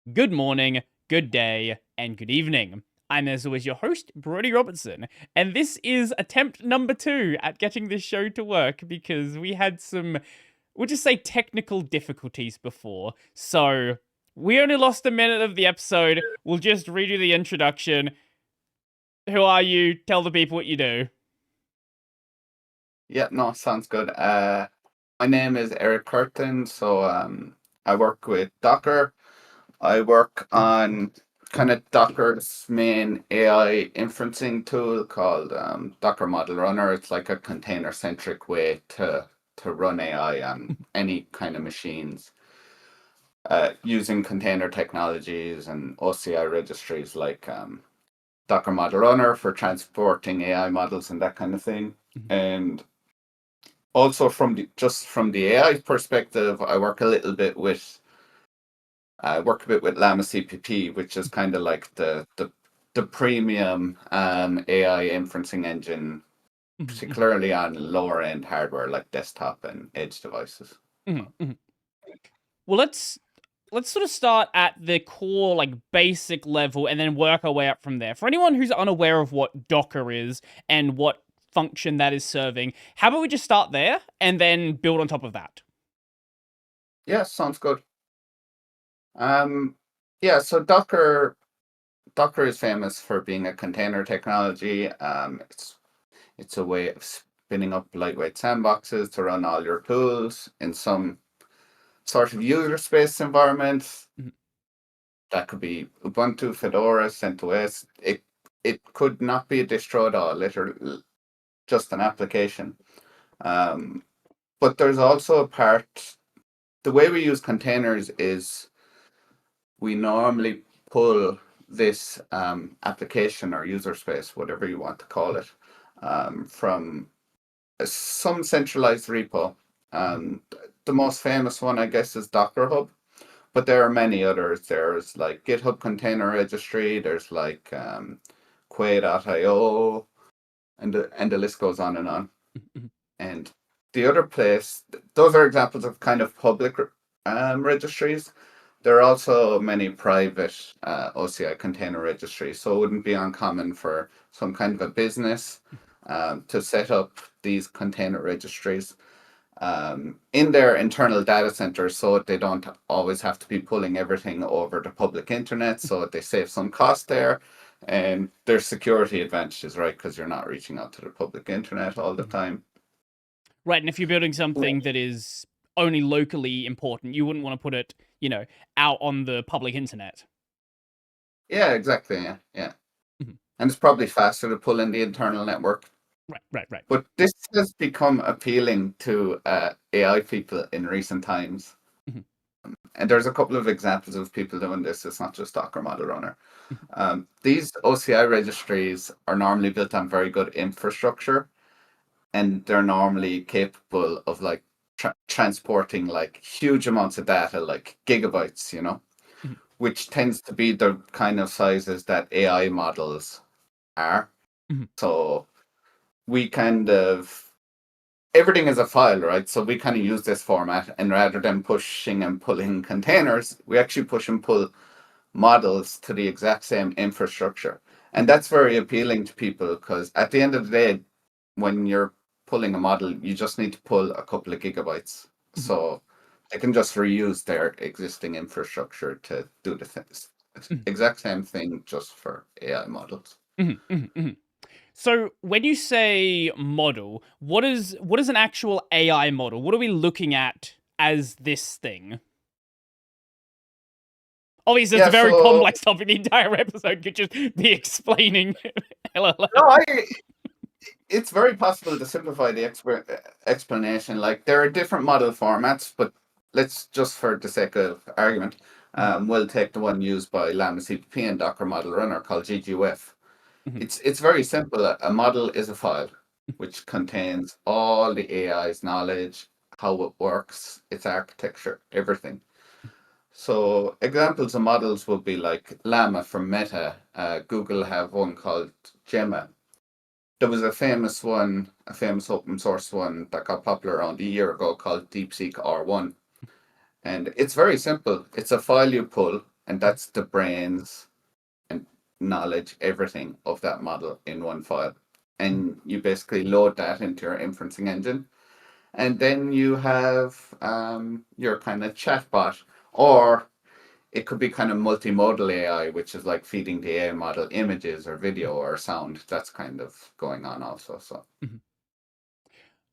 Good morning, good day, and good evening. I'm as always your host, Brody Robertson, and this is attempt number 2 at getting this show to work because we had some, we'll just say technical difficulties before. So we only lost a minute of the episode. We'll just redo the introduction. Who are you? Tell the people what you do. Yeah, no, sounds good. My name is Eric Curtin, I work with Docker. I work on kind of Docker's main AI inferencing tool called Docker Model Runner. It's like a container-centric way to run AI on any kind of machines using container technologies and OCI registries like Docker Model Runner for transporting AI models and that kind of thing. And also from the AI perspective, I work a bit with Llama CPP, which is kind of like the premium AI inferencing engine, particularly on lower end hardware like desktop and edge devices. Well, let's sort of start at the core, like basic level, and then work our way up from there. For anyone who's unaware of what Docker is and what function that is serving, how about we just start there and then build on top of that? Yeah, sounds good. Yeah, so Docker is famous for being a container technology. It's a way of spinning up lightweight sandboxes to run all your tools in some sort of user space environment. That could be Ubuntu, Fedora, CentOS. It could not be a distro at all, literally just an application. But there's also a part. The way we use containers is we normally pull this application or user space, whatever you want to call it, from some centralized repo. The most famous one, I guess, is Docker Hub, but there are many others. There's like GitHub Container Registry. There's like Quay.io, and the list goes on and on. And the other place, those are examples of kind of public registries. There are also many private OCI container registries, so it wouldn't be uncommon for some kind of a business to set up these container registries in their internal data centers so they don't always have to be pulling everything over the public internet, so they save some cost there. And there's security advantages, right? Because you're not reaching out to the public internet all the time. Right, and if you're building something that is only locally important, you wouldn't want to put it, out on the public internet. Yeah, exactly. Yeah. Mhm. And it's probably faster to pull in the internal network. Right. But this has become appealing to AI people in recent times. Mhm. And there's a couple of examples of people doing this. It's not just Docker Model Runner. Mhm. These OCI registries are normally built on very good infrastructure, and they're normally capable of like transporting like huge amounts of data, like gigabytes, Mhm. which tends to be the kind of sizes that AI models are. Mhm. So we kind of everything is a file, right? So we kind of use this format, and rather than pushing and pulling containers, we actually push and pull models to the exact same infrastructure. And that's very appealing to people because at the end of the day, when you're pulling a model, you just need to pull a couple of gigabytes. Mhm. So they can just reuse their existing infrastructure to do the Mhm. exact same thing just for AI models. Mhm. So when you say model, what is an actual AI model? What are we looking at as this thing? Obviously, it's Yeah, a very so complex topic. The entire episode could just be explaining LLM. no, it's very possible to simplify the explanation. Like there are different model formats, but let's just for the sake of argument, Mhm. we'll take the one used by Llama CPP and Docker Model Runner called GGUF. Mhm. It's very simple. A model is a file which contains all the AI's knowledge, how it works, its architecture, everything. So examples of models would be like Llama from Meta. Google have one called Gemma. There was a famous open source one that got popular around a year ago called DeepSeek R1. And it's very simple. It's a file you pull. and that's the brains and knowledge, everything of that model in one file. And you basically load that into your inferencing engine. And then you have your kind of chatbot, or it could be kind of multimodal AI, which is like feeding the AI model images or video or sound. That's kind of going on also. So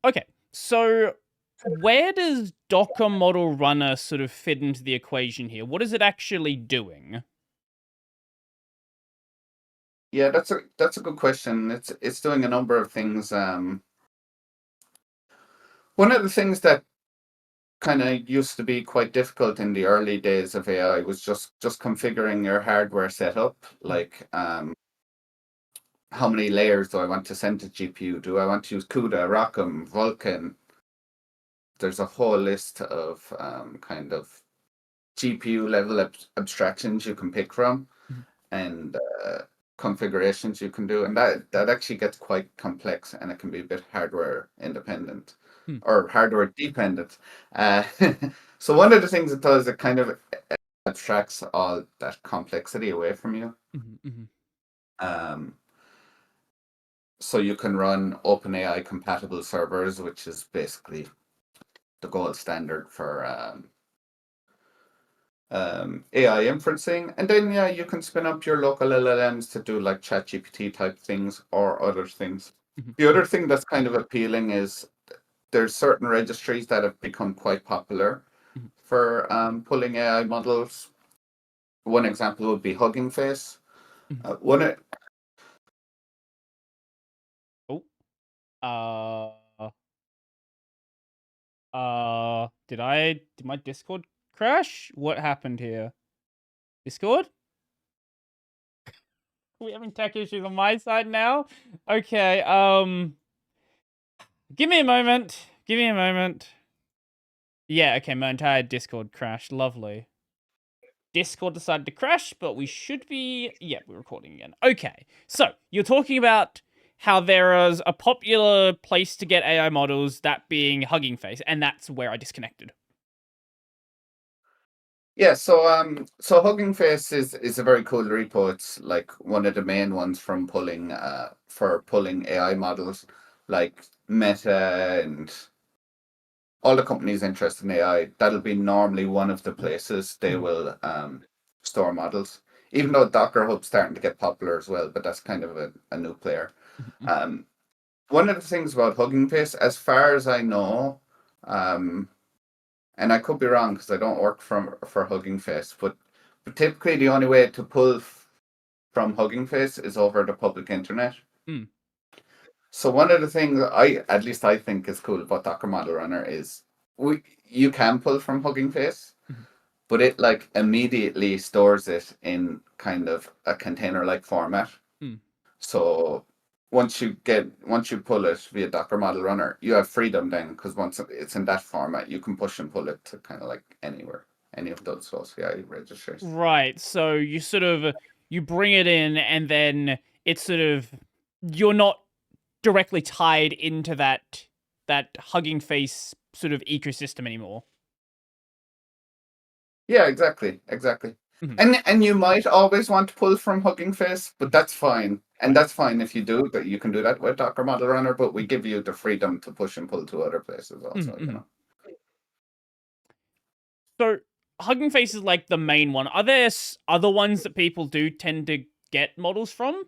Okay, so where does Docker Model Runner sort of fit into the equation here? What is it actually doing? yeah, that's a good question. It's doing a number of things. One of the things that kind of used to be quite difficult in the early days of AI was just configuring your hardware setup, like how many layers do I want to send to GPU? Do I want to use CUDA, ROCm, Vulkan? There's a whole list of kind of GPU level abstractions you can pick from, Mhm. and configurations you can do, and that actually gets quite complex, and it can be a bit hardware independent Hmm. or hardware dependent. Uh, so one of the things it does, it kind of abstracts all that complexity away from you. Mhm, mhm. Um, so you can run OpenAI compatible servers, which is basically the gold standard for AI inferencing. And then, yeah, you can spin up your local LLMs to do like ChatGPT type things or other things. Mhm, The other mhm. thing that's kind of appealing is there's certain registries that have become quite popular Mhm. for pulling AI models. One example would be Hugging Face. Mhm. One, Oh, did my Discord crash? What happened here? Discord? Are we having tech issues on my side now? Okay, give me a moment. Give me a moment. Yeah, okay, my entire Discord crashed. Lovely. Discord decided to crash, but we should be... Yeah, we're recording again. Okay, so you're talking about how there is a popular place to get AI models, that being Hugging Face, and that's where I disconnected. yeah, so Hugging Face is a very cool repo. It's like one of the main ones from pulling for pulling AI models like Meta and all the companies interested in AI. That'll be normally one of the places they Mhm, will store models. Even though Docker Hub's starting to get popular as well, but that's kind of a new player. mhm, mhm, Um, One of the things about Hugging Face, as far as I know, um, and I could be wrong because I don't work for Hugging Face, but typically the only way to pull from Hugging Face is over the public internet. mm, So one of the things at least I think is cool about Docker Model Runner is you can pull from Hugging Face, mhm, but it like immediately stores it in kind of a container-like format. mm. So once you pull it via Docker Model Runner, you have freedom then because once it's in that format, you can push and pull it to kind of like anywhere, any of those OCI registers. Right, so you sort of... You bring it in, and then it's sort of... You're not directly tied into that Hugging Face sort of ecosystem anymore. Yeah, exactly, exactly. Mhm, And you might always want to pull from Hugging Face, but that's fine. And right. that's fine if you do that. You can do that with Docker Model Runner, but we give you the freedom to push and pull to other places Mhm, also, you mhm. know. So Hugging Face is like the main one. Are there other ones that people do tend to get models from?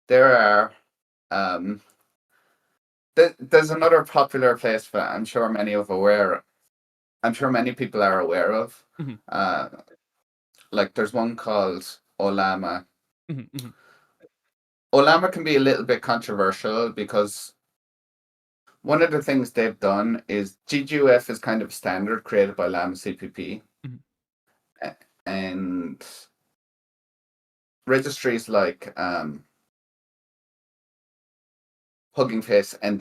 There are um there's another popular place that I'm sure many people are aware of. Mhm, Uh like there's one called Olama. mhm, mhm, Olama can be a little bit controversial because one of the things they've done is GGUF is kind of standard created by Llama CPP, mhm, and registries like Hugging Face and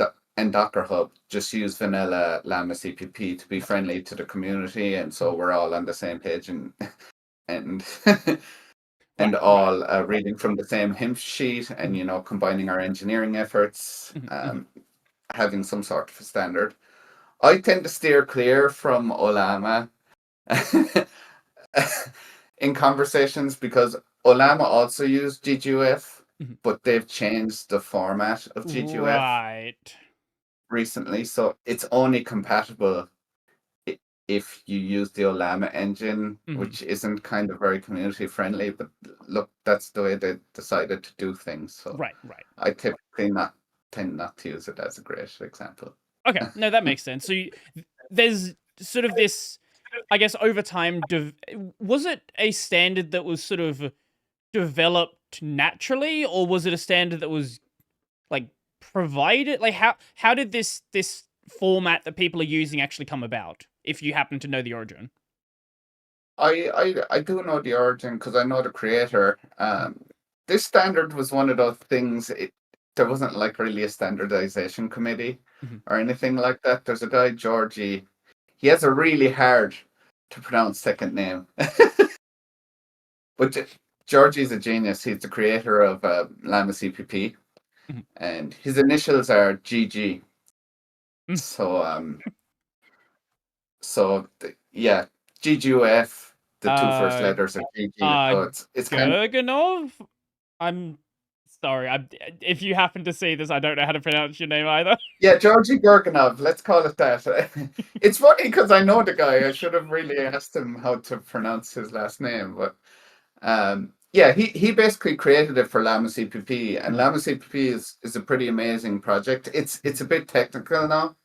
Docker Hub just use vanilla Llama CPP to be right, friendly to the community, and so mhm, we're all on the same page and and right, right. all reading from the same hymn sheet, and Mhm, combining our engineering efforts, mhm, mhm, having some sort of a standard. I tend to steer clear from Olama in conversations because Olama also used GGUF, Mhm. but they've changed the format of GGUF Right. recently, so it's only compatible if you use the Olama engine, Mhm. which isn't kind of very community friendly. But look, that's the way they decided to do things. So Right, right. I typically not tend not to use it as a great example. Okay, no, that makes sense. So there's sort of this, I guess, over time. Was it a standard that was sort of developed naturally, or was it a standard that was like provided? Like how did this format that people are using actually come about? If you happen to know the origin. I do know the origin because I know the creator. This standard was one of those things. There wasn't like really a standardization committee Mm-hmm. or anything like that. There's a guy, Georgie. He has a really hard to pronounce second name, but Georgie's a genius. He's the creator of Llama CPP, Mm-hmm. and his initials are GG. Mm. So yeah, GGUF. The two first Uh, letters are GG. uh, So it's kind of. Gerganov. I'm sorry. If you happen to see this, I don't know how to pronounce your name either. Yeah, Georgy Gorganov, let's call it that. It's funny because I know the guy. I should have really asked him how to pronounce his last name. But yeah, he basically created it for Llama CPP, and Mhm. Llama CPP is a pretty amazing project. It's a bit technical now.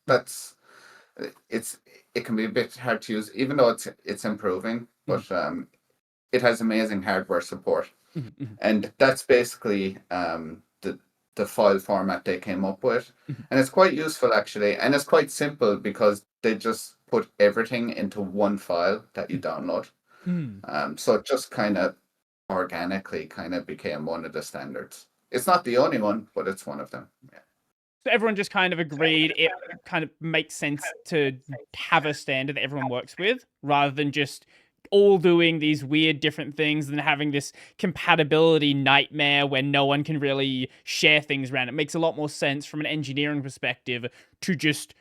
It's it can be a bit hard to use, even though it's improving. Mhm. But it has amazing hardware support. Mhm. Mhm. And that's basically the file format they came up with. Mhm. And it's quite useful actually. And it's quite simple because they just put everything into one file that you download. Mhm. So it just kind of organically kind of became one of the standards. It's not the only one, but it's one of them. Yeah. So everyone just kind of agreed it kind of makes sense to have a standard that everyone works with rather than just all doing these weird different things and having this compatibility nightmare where no one can really share things around. It makes a lot more sense from an engineering perspective to just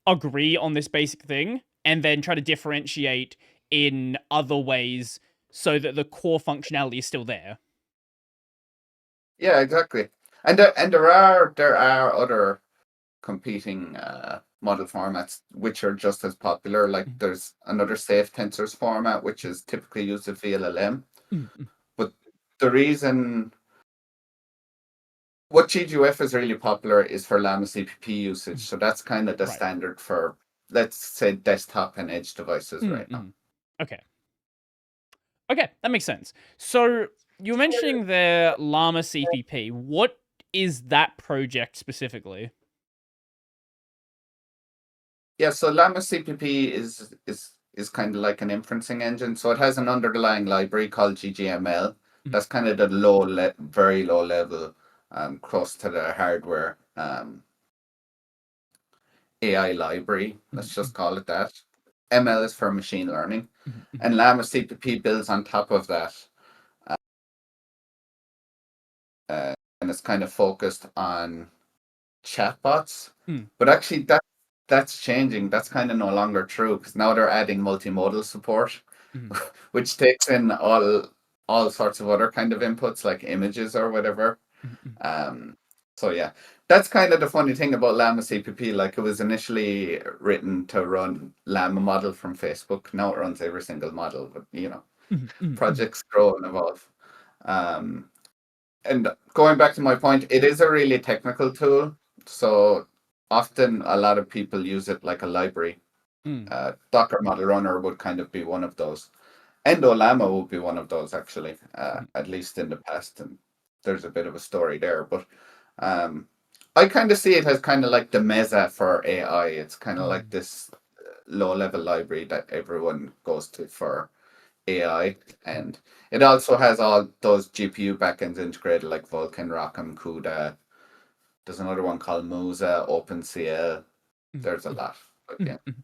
agree on this basic thing and then try to differentiate in other ways so that the core functionality is still there. Yeah, exactly. And there are other competing model formats which are just as popular. Like Mm, there's another safe tensors format which is typically used with VLLM. mm, mm. But the reason what GGUF is really popular is for Llama CPP usage. Mm. So that's kind of the Right. standard for, let's say, desktop and edge devices Mm, right now. mm. Okay. Okay, that makes sense. So you were mentioning the Llama CPP. What is that project specifically? Yeah, so Llama CPP is kind of like an inferencing engine. So it has an underlying library called GGML. Mm, That's kind of the very low level, close to the hardware AI library. mm, Let's just mm, call it that. ML is for machine learning, mm, mm, and Llama CPP builds on top of that, and it's kind of focused on chatbots. mm, But actually, that's changing. That's kind of no longer true because now they're adding multimodal support, mm, which takes in all sorts of other kind of inputs like images or whatever. mm, mm, Um, so yeah, that's kind of the funny thing about Llama CPP. Like it was initially written to run Llama model from Facebook. Now it runs every single model, but mm, mm, mm, projects grow and evolve. Um, and going back to my point, it is a really technical tool. So often a lot of people use it like a library. mm, Docker Model Runner would kind of be one of those. Endolama would be one of those actually, mm, at least in the past. And there's a bit of a story there. But um, I kind of see it as kind of like the Mesa for AI. It's kind of like mm, this low level library that everyone goes to for AI, mm, and it also has all those GPU backends integrated like Vulkan, ROCm, CUDA. There's another one called Musa, OpenCL. mm, There's a mm, lot, but mm, yeah, mm.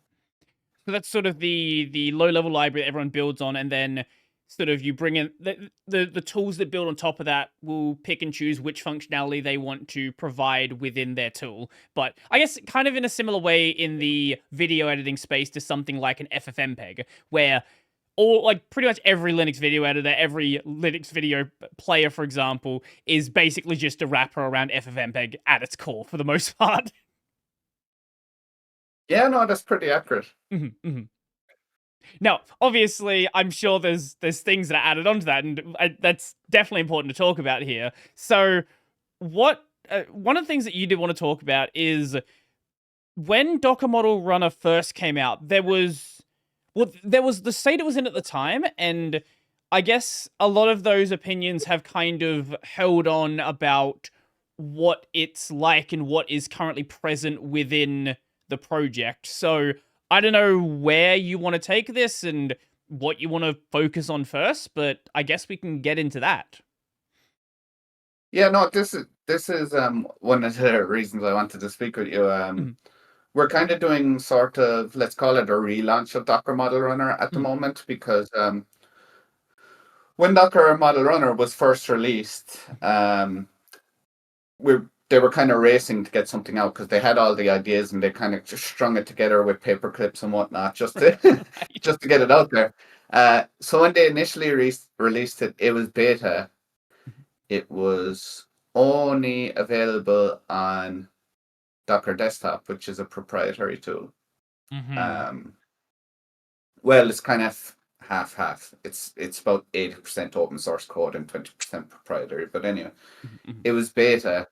So that's sort of the low level library that everyone builds on, and then sort of you bring in the tools that build on top of that will pick and choose which functionality they want to provide within their tool. But I guess kind of in a similar way in the video editing space to something like an FFmpeg, where all like pretty much every Linux video editor, every Linux video player, for example, is basically just a wrapper around FFmpeg at its core for the most part. Yeah, no, that's pretty accurate. Now, obviously, I'm sure there's things that are added onto that, and that's definitely important to talk about here. So, what one of the things that you did want to talk about is when Docker Model Runner first came out, there was the state it was in at the time, and I guess a lot of those opinions have kind of held on about what it's like and what is currently present within the project. So I don't know where you want to take this and what you want to focus on first, but I guess we can get into that. Yeah, no, this is one of the reasons I wanted to speak with you. Mhm, We're kind of doing sort of, let's call it a relaunch of Docker Model Runner at the mhm, moment because when Docker Model Runner was first released, they were kind of racing to get something out because they had all the ideas and they kind of just strung it together with paper clips and whatnot just to right. just to get it out there. So when they initially released it, it was beta. It was only available on Docker Desktop, which is a proprietary tool. Mhm, Um, well, it's kind of half half. It's about 80% open source code and 20% proprietary. But anyway, mhm, mhm, it was beta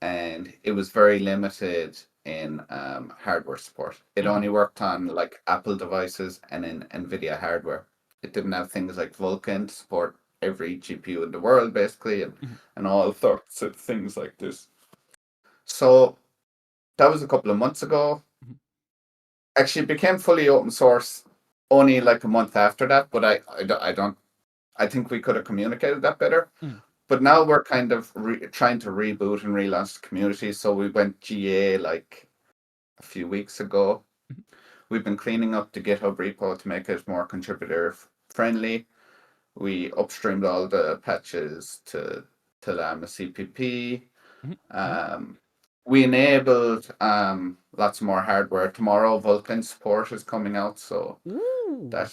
and it was very limited in hardware support. It mhm, only worked on like Apple devices and in NVIDIA hardware. It didn't have things like Vulkan to support every GPU in the world, basically, mhm, and all sorts of things like this. So that was a couple of months ago. mhm, Actually, it became fully open source only like a month after that, but I don't, I think we could have communicated that better. mhm, But now we're kind of trying to reboot and relaunch the community. So we went GA like a few weeks ago. mhm, We've been cleaning up the GitHub repo to make it more contributor friendly. We upstreamed all the patches to Llama CPP. mhm, mhm. Um, we enabled lots more hardware. Tomorrow, Vulkan support is coming out, so Ooh. that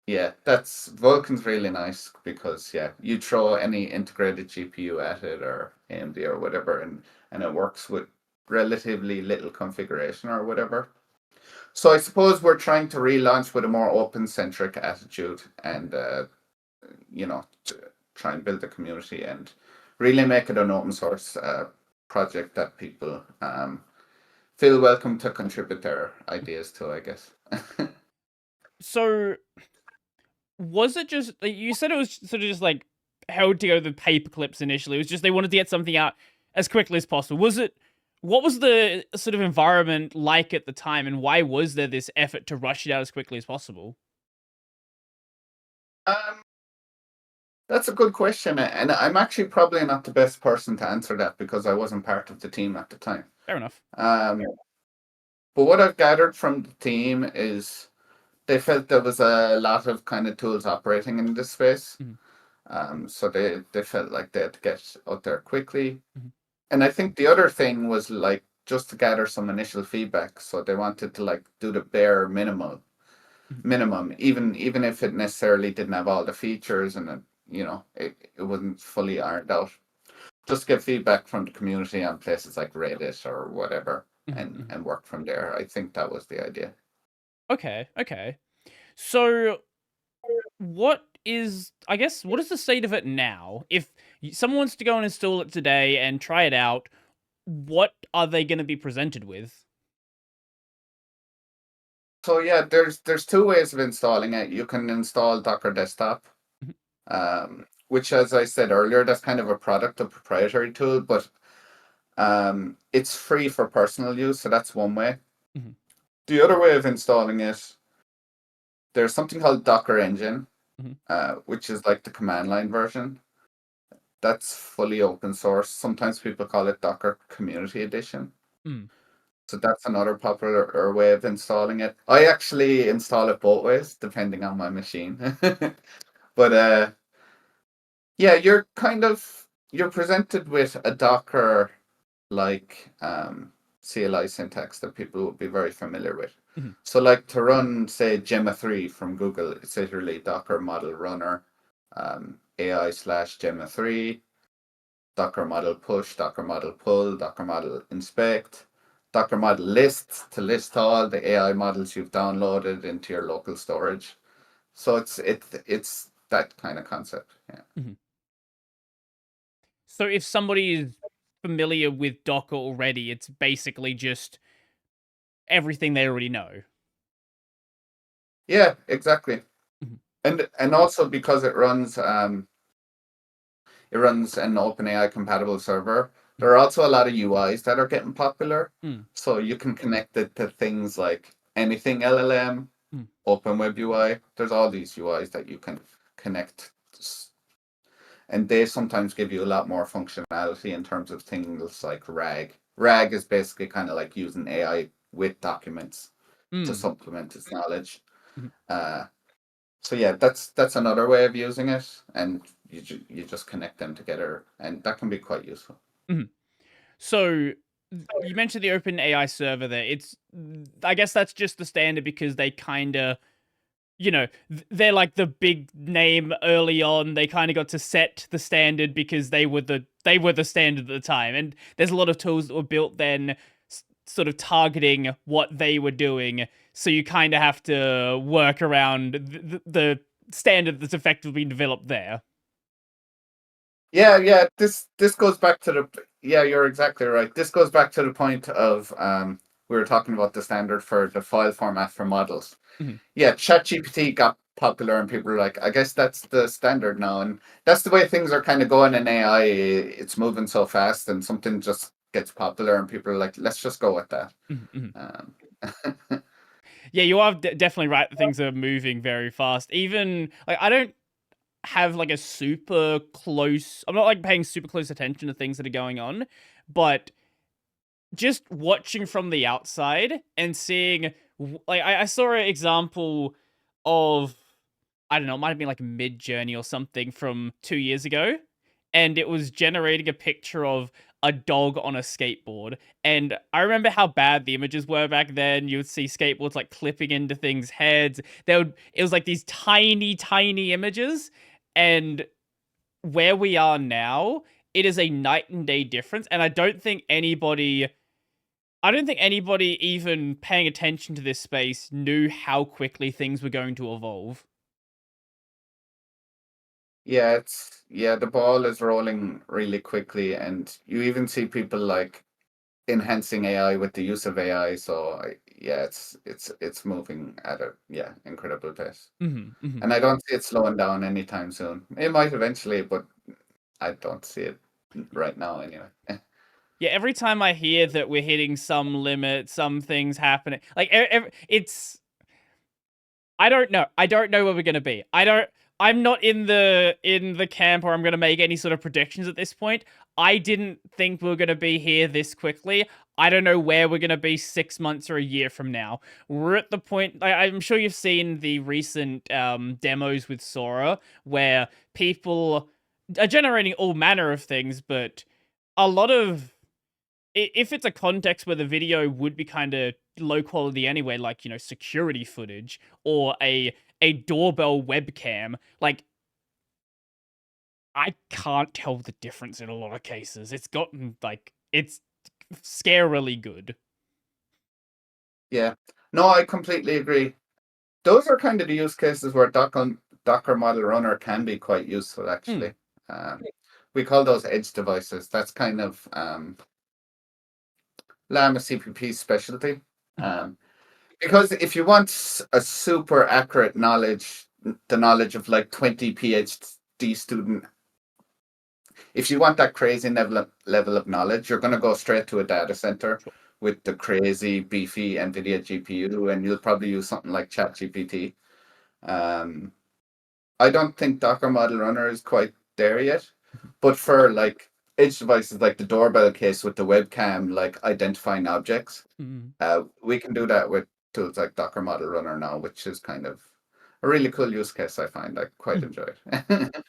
yeah, that's Vulkan's really nice because yeah, you throw any integrated GPU at it or AMD or whatever, and it works with relatively little configuration or whatever. So I suppose we're trying to relaunch with a more open-centric attitude and to try and build a community and really make it an open source project that people feel welcome to contribute their ideas to, I guess. So was it just you said it was sort of just like held together the paper clips initially? It was just they wanted to get something out as quickly as possible. Was it what was the sort of environment like at the time and why was there this effort to rush it out as quickly as possible? um, that's a good question, and I'm actually probably not the best person to answer that because I wasn't part of the team at the time. Fair enough. Um, but what I've gathered from the team is they felt there was a lot of kind of tools operating in this space. Mhm, So they felt like they had to get out there quickly. mhm, And I think the other thing was like just to gather some initial feedback. So they wanted to like do the bare mhm, minimum, even if it necessarily didn't have all the features and it wasn't fully ironed out. Just get feedback from the community on places like Reddit or whatever mhm, and mhm. and work from there. I think that was the idea. Okay, okay. So what is I guess what is the state of it now? If someone wants to go and install it today and try it out, what are they going to be presented with? So yeah, there's two ways of installing it. You can install Docker Desktop, Mhm, which, as I said earlier, that's kind of a product, a proprietary tool, but it's free for personal use. So that's one way. mhm, The other way of installing it, there's something called Docker Engine, mhm, which is like the command line version. That's fully open source. Sometimes people call it Docker Community Edition. mm. So that's another popular way of installing it. I actually install it both ways, depending on my machine. But yeah, you're presented with a Docker like CLI syntax that people will be very familiar with. Mhm. So like to run, say, Gemma 3 from Google, it's literally Docker model runner, AI slash Gemma 3, Docker model push, Docker model pull, Docker model inspect, Docker model list to list all the AI models you've downloaded into your local storage. So it's that kind of concept. Yeah. Mhm. So if somebody is familiar with Docker already, it's basically just everything they already know. Yeah, exactly. Mhm. And also because it runs an OpenAI compatible server. There Mhm. are also a lot of UIs that are getting popular. Mm. So you can connect it to things like anything LLM, Mm. Open Web UI. There's all these UIs that you can connect. And they sometimes give you a lot more functionality in terms of things like RAG. RAG is basically kind of like using AI with documents to Mm. supplement its knowledge. Mhm. Uh, so yeah, that's another way of using it, and you just connect them together, and that can be quite useful. Mhm. So you mentioned the Open AI server there. I guess that's just the standard because they kind of, they're like the big name early on. They kind of got to set the standard because they were the standard at the time. And there's a lot of tools that were built then sort of targeting what they were doing. So you kind of have to work around the standard that's effectively been developed there. Yeah. This goes back to the yeah. You're exactly right. This goes back to the point of we were talking about the standard for the file format for models. Mhm. Yeah, ChatGPT got popular, and people are like, I guess that's the standard now, and that's the way things are kind of going in AI. It's moving so fast, and something just gets popular, and people are like, let's just go with that. Mhm. Mhm. Um, Yeah, you are definitely right that things are moving very fast. Even like I don't have like a super close I'm not like paying super close attention to things that are going on, but just watching from the outside and seeing like I saw an example of I don't know, it might have been like Mid Journey or something from 2 years ago, and it was generating a picture of a dog on a skateboard. And I remember how bad the images were back then. You would see skateboards like clipping into things' heads. It was like these tiny, tiny images, and where we are now, it is a night and day difference. And I don't think anybody even paying attention to this space knew how quickly things were going to evolve. yeah, the ball is rolling really quickly, and you even see people like enhancing AI with the use of AI. So yeah, it's moving at a incredible pace. Hmm. Hmm. And I don't see it slowing down anytime soon. It might eventually, but I don't see it right now anyway. Yeah, every time I hear that we're hitting some limit, some things happening, like it's I don't know. I don't know where we're gonna be. I'm not in the camp where I'm gonna make any sort of predictions at this point. I didn't think we were gonna be here this quickly. I don't know where we're gonna be 6 months or a year from now. We're at the point. I'm sure you've seen the recent demos with Sora, where people are generating all manner of things, but a lot of if it's a context where the video would be kind of low quality anyway, like security footage or a doorbell webcam, like I can't tell the difference in a lot of cases. It's gotten like it's scarily good. Yeah. No, I completely agree. Those are kind of the use cases where Docker Model Runner can be quite useful, Hmm. actually. We call those edge devices. That's kind of Llama CPP's specialty. Um, because if you want a super accurate knowledge, the knowledge of like 20 PhD student, if you want that crazy level of knowledge, you're going to go straight to a data center Sure. with the crazy beefy NVIDIA GPU, and you'll probably use something like ChatGPT. Um, I don't think Docker Model Runner is quite there yet, but for like edge devices like the doorbell case with the webcam, like identifying objects, Mhm. we can do that with tools like Docker Model Runner now, which is kind of a really cool use case. I find I quite Mhm. enjoy it.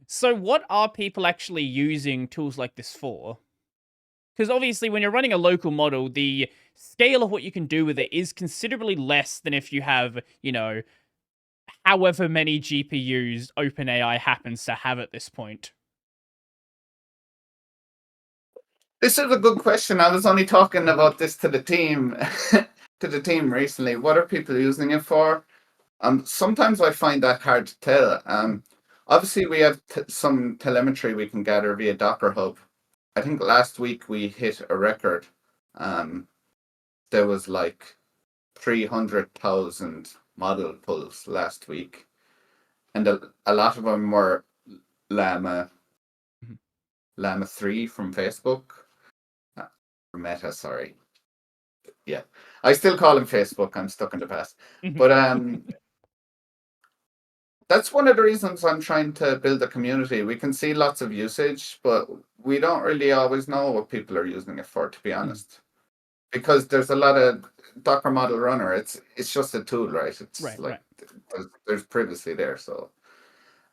So, what are people actually using tools like this for? Because obviously, when you're running a local model, the scale of what you can do with it is considerably less than if you have, however many GPUs OpenAI happens to have at this point. This is a good question. I was only talking about this to the team, to the team recently. What are people using it for? Sometimes I find that hard to tell. Obviously, we have some telemetry we can gather via Docker Hub. I think last week we hit a record. There was like 300,000 model pulls last week, and a lot of them were Llama Mhm. Llama 3 from Facebook. Meta, sorry. Yeah, I still call him Facebook. I'm stuck in the past. But that's one of the reasons I'm trying to build a community. We can see lots of usage, but we don't really always know what people are using it for, to be honest. Because there's a lot of Docker model runner. It's just a tool, right? It's like there's privacy there. So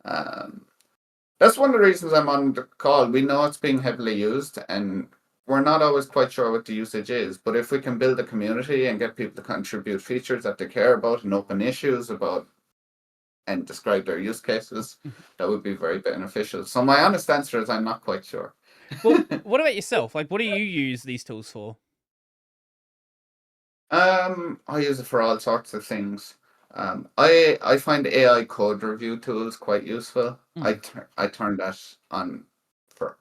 that's one of the reasons I'm on the call. We know it's being heavily used, and we're not always quite sure what the usage is. But if we can build a community and get people to contribute features that they care about and open issues about and describe their use cases, that would be very beneficial. So my honest answer is I'm not quite sure. Well, what about yourself? Like, what do you use these tools for? I use it for all sorts of things. I find AI code review tools quite useful. I turn that on for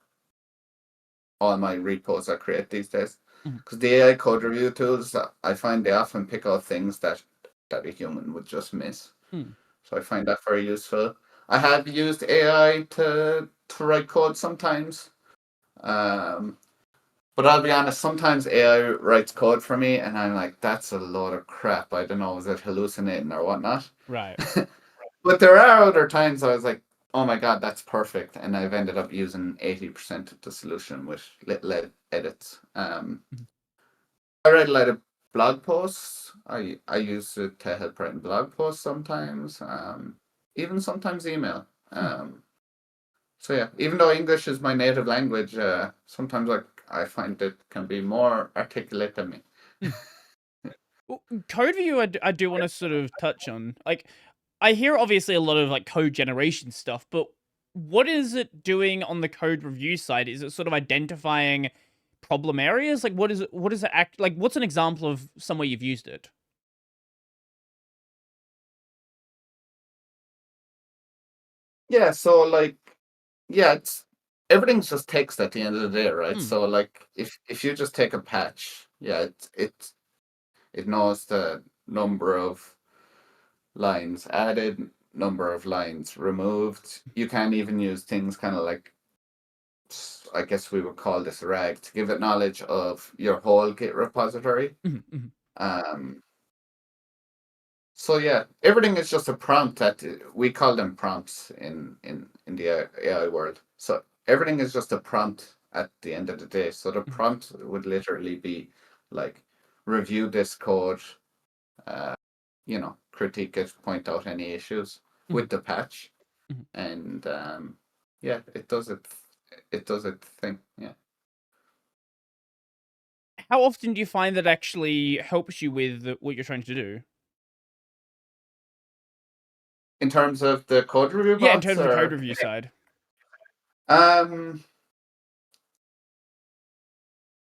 all my repos I create these days, because the AI code review tools, I find they often pick out things that a human would just miss. So I find that very useful. I have used AI to write code sometimes. But I'll be honest, sometimes AI writes code for me and I'm like, that's a load of crap. I don't know, is it hallucinating or whatnot? Right. But there are other times I was like, oh my God, that's perfect. And I've ended up using 80% of the solution with little edits. I write a lot of blog posts. I use it to help write blog posts sometimes. Even sometimes email. So yeah, even though English is my native language, sometimes I find it can be more articulate than me. Well, code review, I do want to sort of touch on. Like, I hear obviously a lot of like code generation stuff, but what is it doing on the code review side? Is it sort of identifying problem areas? Like, what is it? What does it act like? What's an example of somewhere you've used it? Yeah, so like, yeah, it's everything's just text at the end of the day, right? So like, if you just take a patch, yeah, it knows the number of lines added, number of lines removed. You can even use things kind of like, I guess we would call this a rag, to give it knowledge of your whole Git repository. Um, so yeah, everything is just a prompt that we call them prompts in the AI world. So everything is just a prompt at the end of the day. So the prompt would literally be like, review this code, critique it, point out any issues with the patch, and yeah, it does it. It does its thing. Yeah. How often do you find that actually helps you with what you're trying to do? In terms of the code review Yeah, in bots, terms of the code or review side. um,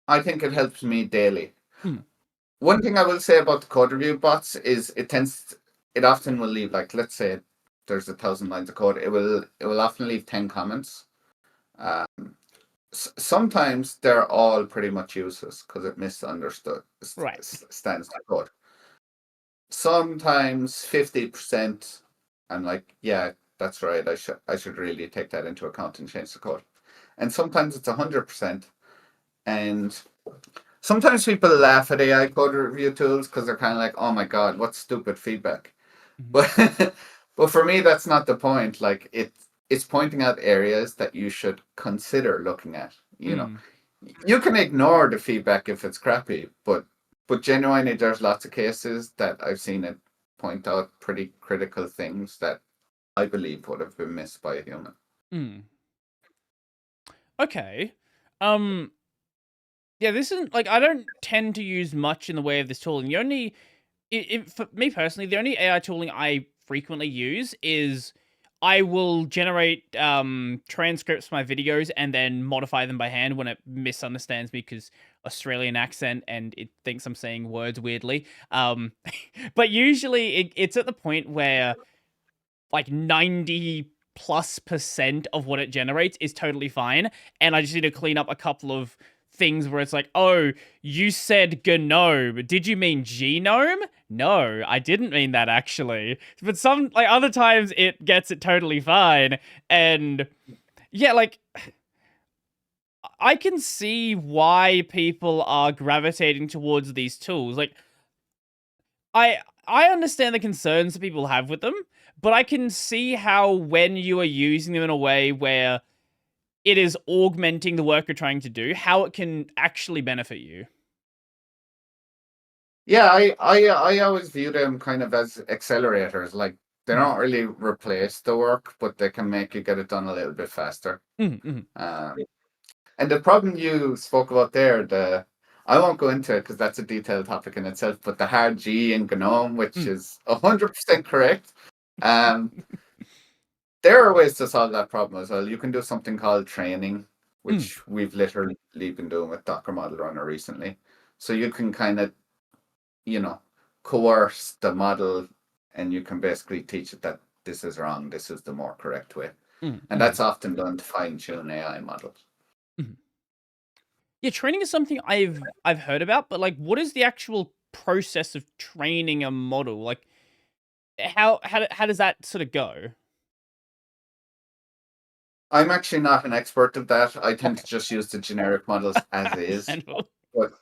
I think it helps me daily. One thing I will say about the code review bots is it often will leave, like, let's say there's 1,000 lines of code, it will often leave 10 comments. Sometimes they're all pretty much useless because it misunderstood Right. stands the code. Sometimes 50%, I'm like, yeah, that's right. I should really take that into account and change the code. And sometimes it's 100%. And sometimes people laugh at AI code review tools because they're kind of like, oh my God, what stupid feedback. But but for me, that's not the point. Like, it's pointing out areas that you should consider looking at. You can ignore the feedback if it's crappy, but genuinely, there's lots of cases that I've seen it point out pretty critical things that I believe would have been missed by a human. Okay. Um Yeah, this isn't like I don't tend to use much in the way of this tooling. The only, for me personally, the only AI tooling I frequently use is I will generate transcripts for my videos and then modify them by hand when it misunderstands me because Australian accent and it thinks I'm saying words weirdly. But usually it's at the point where like 90+% of what it generates is totally fine. And I just need to clean up a couple of things where it's like, oh, you said gnome. Did you mean genome? No, I didn't mean that actually. But some, like other times, it gets it totally fine. And yeah, like I can see why people are gravitating towards these tools. Like I understand the concerns that people have with them, but I can see how when you are using them in a way where it is augmenting the work you're trying to do, how it can actually benefit you. Yeah, I always view them kind of as accelerators. Like they Mm, don't really replace the work, but they can make you get it done a little bit faster. mm, mm, Um, and the problem you spoke about there, the I won't go into it because that's a detailed topic in itself. But the hard G in GNOME, which mm, is 100% correct, um, there are ways to solve that problem as well. You can do something called training, mm, which we've literally been doing with Docker Model Runner recently. So you can kind of, you know, coerce the model and you can basically teach it that this is wrong, this is the more correct way. mm, And mm, that's often done to fine tune AI models. mm. Yeah, training is something I've heard about, but like, what is the actual process of training a model? Like, how does that sort of go? I'm actually not an expert of that. I tend Okay, to just use the generic models as is. understandable. But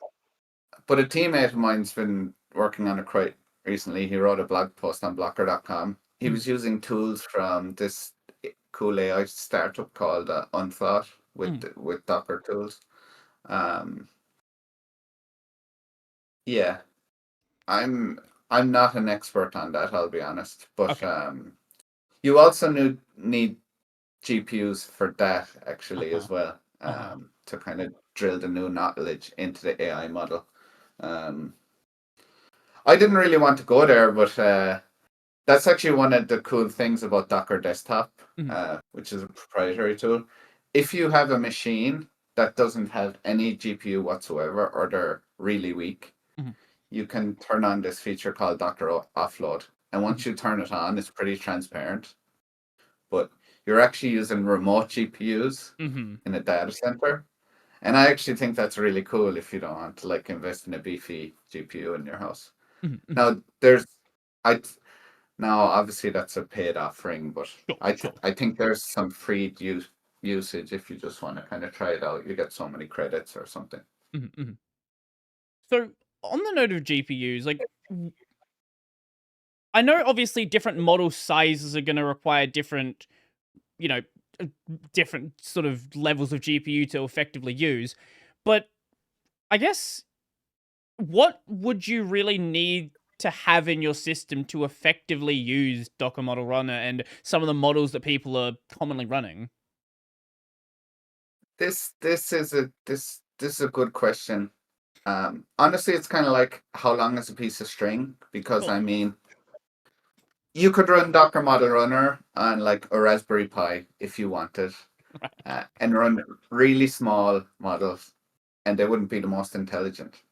but a teammate of mine's been working on it quite recently. He wrote a blog post on blocker.com. He Mm, was using tools from this cool AI startup called Unthought mm, with Docker tools. Um, yeah, I'm I'm not an expert on that, I'll be honest. But okay. you also need GPUs for that Uh actually huh. as well, Uh huh. to kind of drill the new knowledge into the AI model. Um, I didn't really want to go there, but that's actually one of the cool things about Docker Desktop, Mm, which is a proprietary tool. If you have a machine that doesn't have any GPU whatsoever, or they're really weak, mm, you can turn on this feature called Docker Offload. And mm, once you turn it on, it's pretty transparent. But you're actually using remote GPUs mm, in a data center. And I actually think that's really cool if you don't want to like invest in a beefy GPU in your house. mm, mm. Now there's I now obviously that's a paid offering, but Sure, sure. I think there's some free usage if you just want to kind of try it out. You get so many credits or something. Mm, mm. So, on the note of GPUs, like, I know obviously different model sizes are going to require different, you know, uh, different sort of levels of GPU to effectively use. But I guess what would you really need to have in your system to effectively use Docker Model Runner and some of the models that people are commonly running? This is a good question. Honestly, it's kind of like how long is a piece of string? Because Sure. I mean, you could run Docker Model Runner on like a Raspberry Pi if you wanted, and run really small models, and they wouldn't be the most intelligent.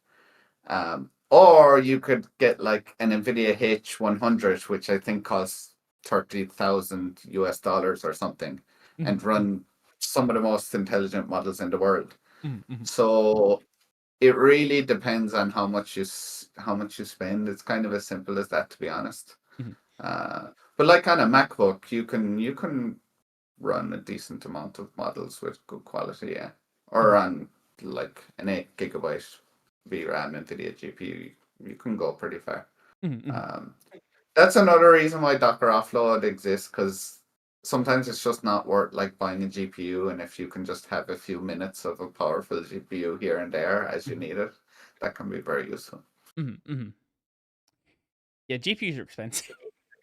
Or you could get like an NVIDIA H100, which I think costs 30,000 US dollars or something, Mhm, and mhm, run some of the most intelligent models in the world. mhm, mhm, So it really depends on how much you spend. It's kind of as simple as that, to be honest. mhm, Uh, but like on a MacBook, you can run a decent amount of models with good quality, yeah. Or mhm, on like an 8 GB VRAM NVIDIA GPU, you can go pretty far. mhm, mhm, Um, that's another reason why Docker Offload exists, because sometimes it's just not worth like buying a GPU, and if you can just have a few minutes of a powerful GPU here and there as you mhm, need it, that can be very useful. mhm, mhm. Yeah, GPUs are expensive.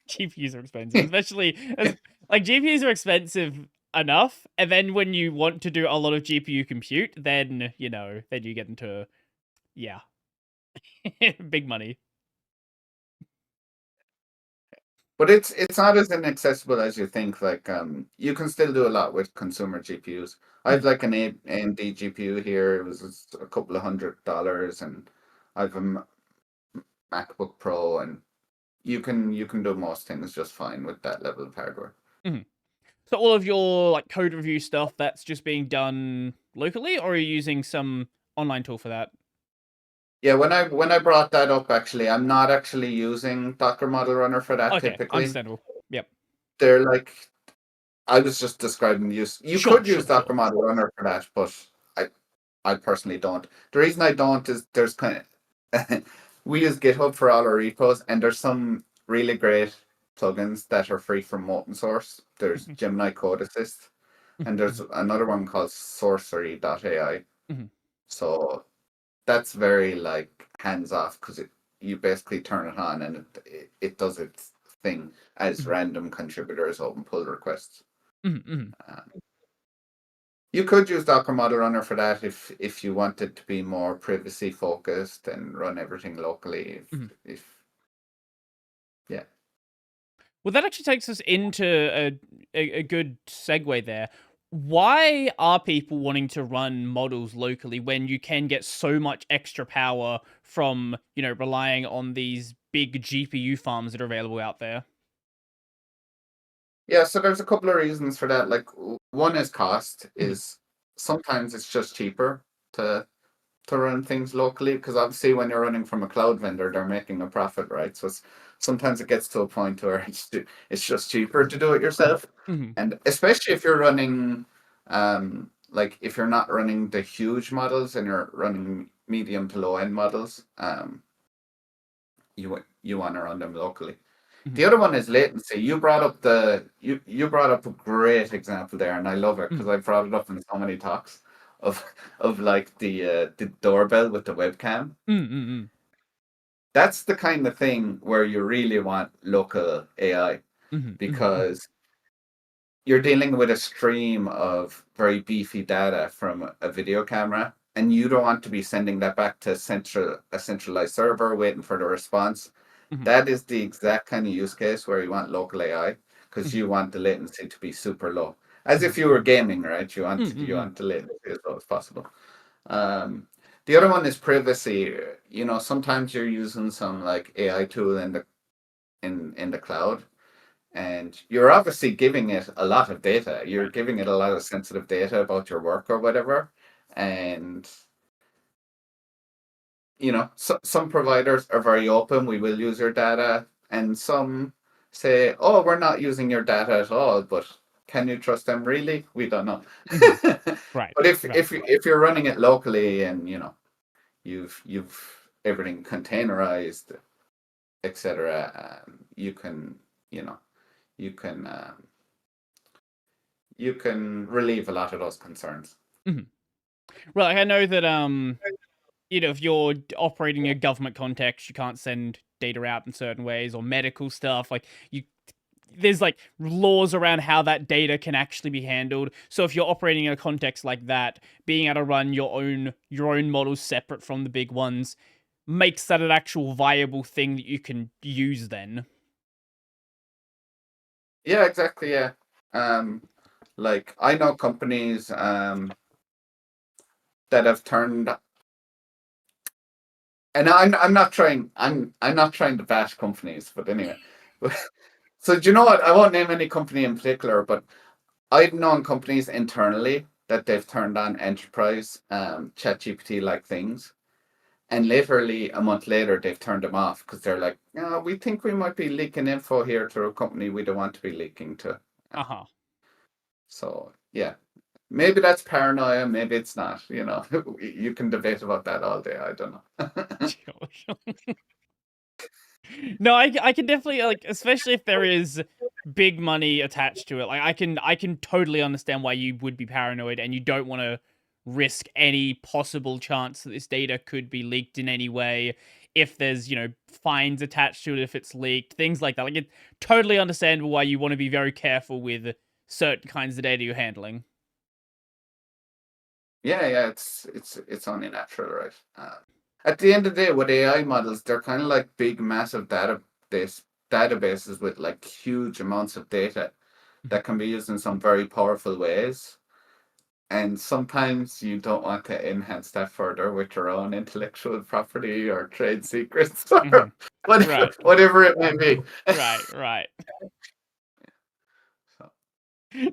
GPUs are expensive, especially as like GPUs are expensive enough. And then when you want to do a lot of GPU compute, then, then you get into, yeah, big money. But it's not as inaccessible as you think. Like you can still do a lot with consumer GPUs. I have Mhm, like an AMD GPU here. It was just a couple of $100, and I've a MacBook Pro, and you can do most things just fine with that level of hardware. mhm. So all of your like code review stuff, that's just being done locally, or are you using some online tool for that? Yeah, when I brought that up, actually, I'm not actually using Docker Model Runner for that Okay, typically. understandable. Yep. They're like I was just describing the use. You Sure, could use sure, sure. Docker Model Runner for that, but I personally don't. The reason I don't is there's kind of we use GitHub for all our repos, and there's some really great plugins that are free from open source. There's Mhm, Gemini Code Assist, mhm, and there's mhm, another one called Sorcery.ai. mhm, So that's very like hands off because you basically turn it on and it does its thing as mhm, random contributors open pull requests. mhm, mhm, Uh, You could use Docker Model Runner for that if you wanted to be more privacy focused and run everything locally. mhm. If yeah. Well, that actually takes us into a good segue there. Why are people wanting to run models locally when you can get so much extra power from, relying on these big GPU farms that are available out there? Yeah, so there's a couple of reasons for that. Like one is cost Mhm, is sometimes it's just cheaper to run things locally because obviously when you're running from a cloud vendor, they're making a profit, right? So sometimes it gets to a point where it's just cheaper to do it yourself, mhm, and especially if you're running, like if you're not running the huge models and you're running medium to low end models, you want to run them locally. mhm, The other one is latency. You brought up a great example there, and I love it because mhm, I brought it up in so many talks of like the doorbell with the webcam. mm, mm, mm, That's the kind of thing where you really want local AI mhm, mhm, mhm, because you're dealing with a stream of very beefy data from a video camera, and you don't want to be sending that back to a centralized server waiting for the response. mhm, That is the exact kind of use case where you want local AI because mhm, you want the latency to be super low. As if mhm, you were mhm, gaming, right? mm, mm, You mm, want the latency as low as possible. Um, the other one is privacy. You know, sometimes you're using some like AI tool in the cloud, and you're obviously giving it a lot of data. You're right. giving it a lot of sensitive data about your work or whatever, and some providers are very open. We will use your data, and some say, "Oh, we're not using your data at all." But can you trust them? Really, we don't know. Mhm, right, But if right. if you're running it locally, and you've everything containerized, etc., you can you know you can you can relieve a lot of those concerns. Mhm. Well, like, I know that if you're operating in a government context, you can't send data out in certain ways, or medical stuff. Like you, there's like laws around how that data can actually be handled. So if you're operating in a context like that, being able to run your own models separate from the big ones makes that an actual viable thing that you can use then. Yeah, exactly. Yeah. Um, like I know companies that have turned, and I'm not trying to bash companies, but anyway. So do you know what? I won't name any company in particular, but I've known companies internally that they've turned on enterprise ChatGPT like things, and literally a month later they've turned them off because they're like, "No, we think we might be leaking info here to a company we don't want to be leaking to." Uh huh. So yeah, maybe that's paranoia, maybe it's not. You can debate about that all day. I don't know. Sure, sure. No, I can definitely like, especially if there is big money attached to it. Like I can totally understand why you would be paranoid and you don't want to risk any possible chance that this data could be leaked in any way. If there's fines attached to it if it's leaked, things like that. Like it's totally understandable why you want to be very careful with certain kinds of data you're handling. Yeah, it's only natural, right? At the end of the day, with AI models, they're kind of like big, massive databases with like huge amounts of data that can be used in some very powerful ways. And sometimes you don't want to enhance that further with your own intellectual property or trade secrets Mhm. or Right. whatever it may be. Right. So,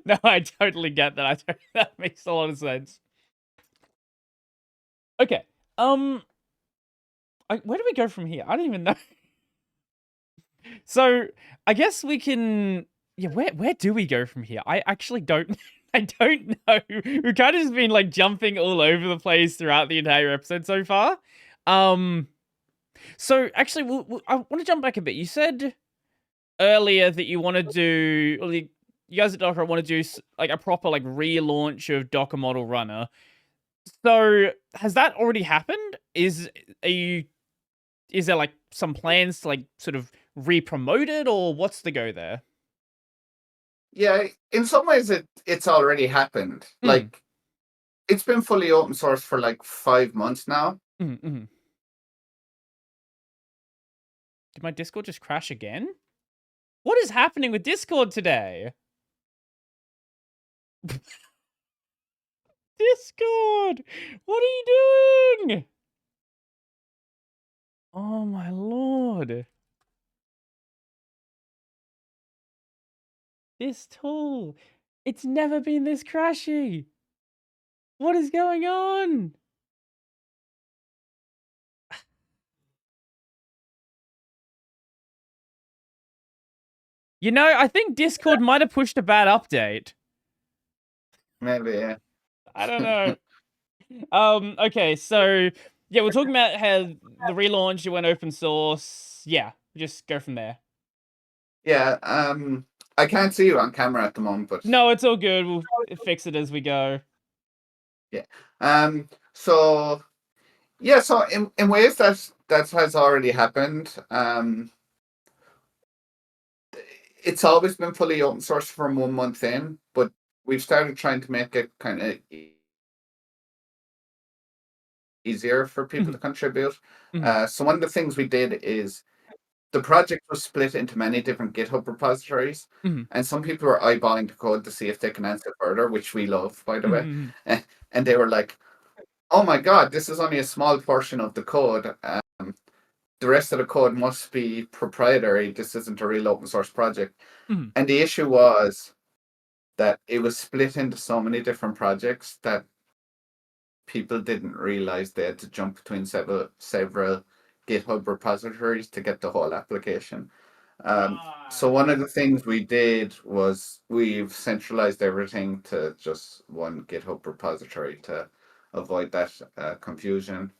No, I totally get that. That makes a lot of sense. Okay. Where do we go from here? I don't even know. So I guess we can. Yeah, where do we go from here? I actually don't. I don't know. We've kind of just been like jumping all over the place throughout the entire episode so far. Um. So actually, I want to jump back a bit. You said earlier that you want to do, or you guys at Docker want to do like a proper like relaunch of Docker Model Runner. So has that already happened? Are you is there like some plans to like sort of re-promote it, or what's the go there? yeah, in some ways it's already happened. Mm, Like it's been fully open source for like 5 months now. mm. Did my Discord just crash again? What is happening with Discord today? Discord! What are you doing? Oh my lord. This tool. It's never been this crashy. What is going on? You know, I think Discord might have pushed a bad update. Maybe, yeah. I don't know. Okay, so yeah, we're talking about how the relaunch, it went open source. Yeah, just go from there. Yeah, I can't see you on camera at the moment, but No, it's all good. We'll fix it as we go. yeah. So yeah, so in ways that has already happened. It's always been fully open source from 1 month in, but we've started trying to make it kind of easier for people to Mhm, contribute. mhm, So one of the things we did is the project was split into many different GitHub repositories, mhm, and some people were eyeballing the code to see if they can answer further, which we love, by the way. mhm, And they were like, "Oh my God, this is only a small portion of the code. The rest of the code must be proprietary. This isn't a real open source project." mhm. And the issue was that it was split into so many different projects that people didn't realize they had to jump between several GitHub repositories to get the whole application. So one of the things we did was we've centralized everything to just one GitHub repository to avoid that confusion.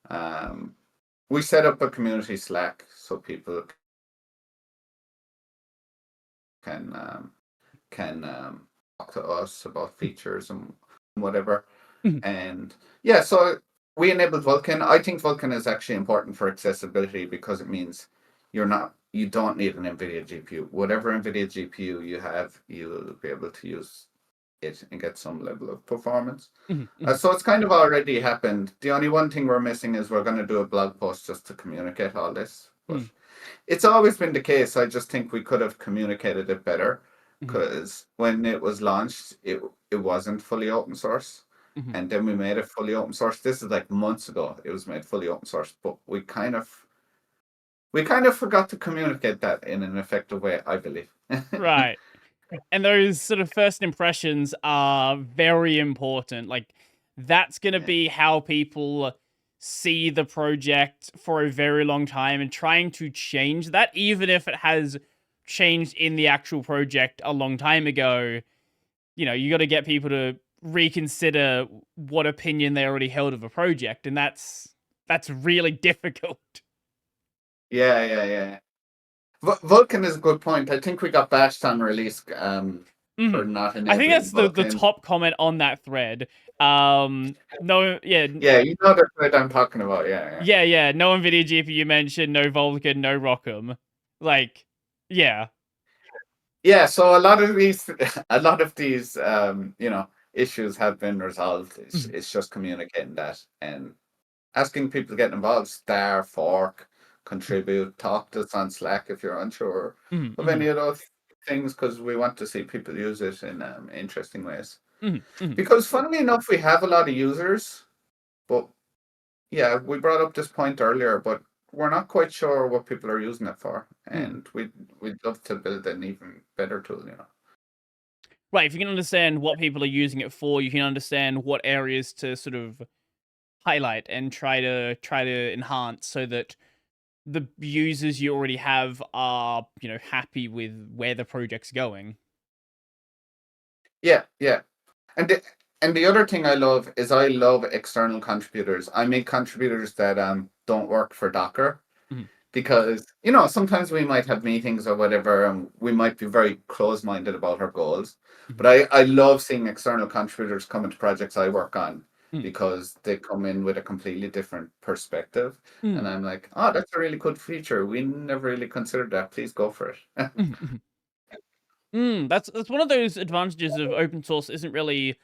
Um, we set up a community Slack so people can talk to us about features and whatever. Mhm. And yeah, so we enabled Vulkan. I think Vulkan is actually important for accessibility because it means you don't need an NVIDIA GPU. Whatever NVIDIA GPU you have, you'll be able to use it and get some level of performance. Mhm, mhm. So it's kind of already happened. The only one thing we're missing is we're going to do a blog post just to communicate all this. But Mhm, it's always been the case. I just think we could have communicated it better mhm, because when it was launched, it wasn't fully open source, mhm. and then we made it fully open source. This is like months ago. It was made fully open source, but we kind of forgot to communicate that in an effective way, I believe. Right. And those sort of first impressions are very important. Like, that's going to Yeah. be how people see the project for a very long time, and trying to change that, even if it has changed in the actual project a long time ago, you got to get people to reconsider what opinion they already held of a project. And that's really difficult. Yeah. Vulkan is a good point. I think we got bashed on release for Mhm. not I think enabling that's the Vulkan. top comment on that thread. No, yeah, Yeah, you know the thread I'm talking about. Yeah. yeah. No NVIDIA GPU mentioned, no Vulkan, no Rockham. Like, yeah. Yeah, so a lot of these a lot of these issues have been resolved. Mhm, It's just communicating that and asking people to get involved, star, fork, mhm, contribute, talk to us on Slack if you're unsure mhm, of mhm, any of those things, because we want to see people use it in interesting ways. mhm, mhm. Because funnily enough, we have a lot of users, but yeah, we brought up this point earlier, but we're not quite sure what people are using it for, Mm. and we'd love to build an even better tool. Right, if you can understand what people are using it for, you can understand what areas to sort of highlight and try to enhance so that the users you already have are, happy with where the project's going. Yeah, yeah. And the other thing I love is I love external contributors. I make contributors that don't work for Docker, Mhm, because sometimes we might have meetings or whatever, and we might be very close-minded about our goals. mhm, But I love seeing external contributors come into projects I work on, mhm, because they come in with a completely different perspective, and mhm, I'm like, oh, that's a really good feature. We never really considered that. Please go for it. mhm, mhm. That's one of those advantages of open source isn't really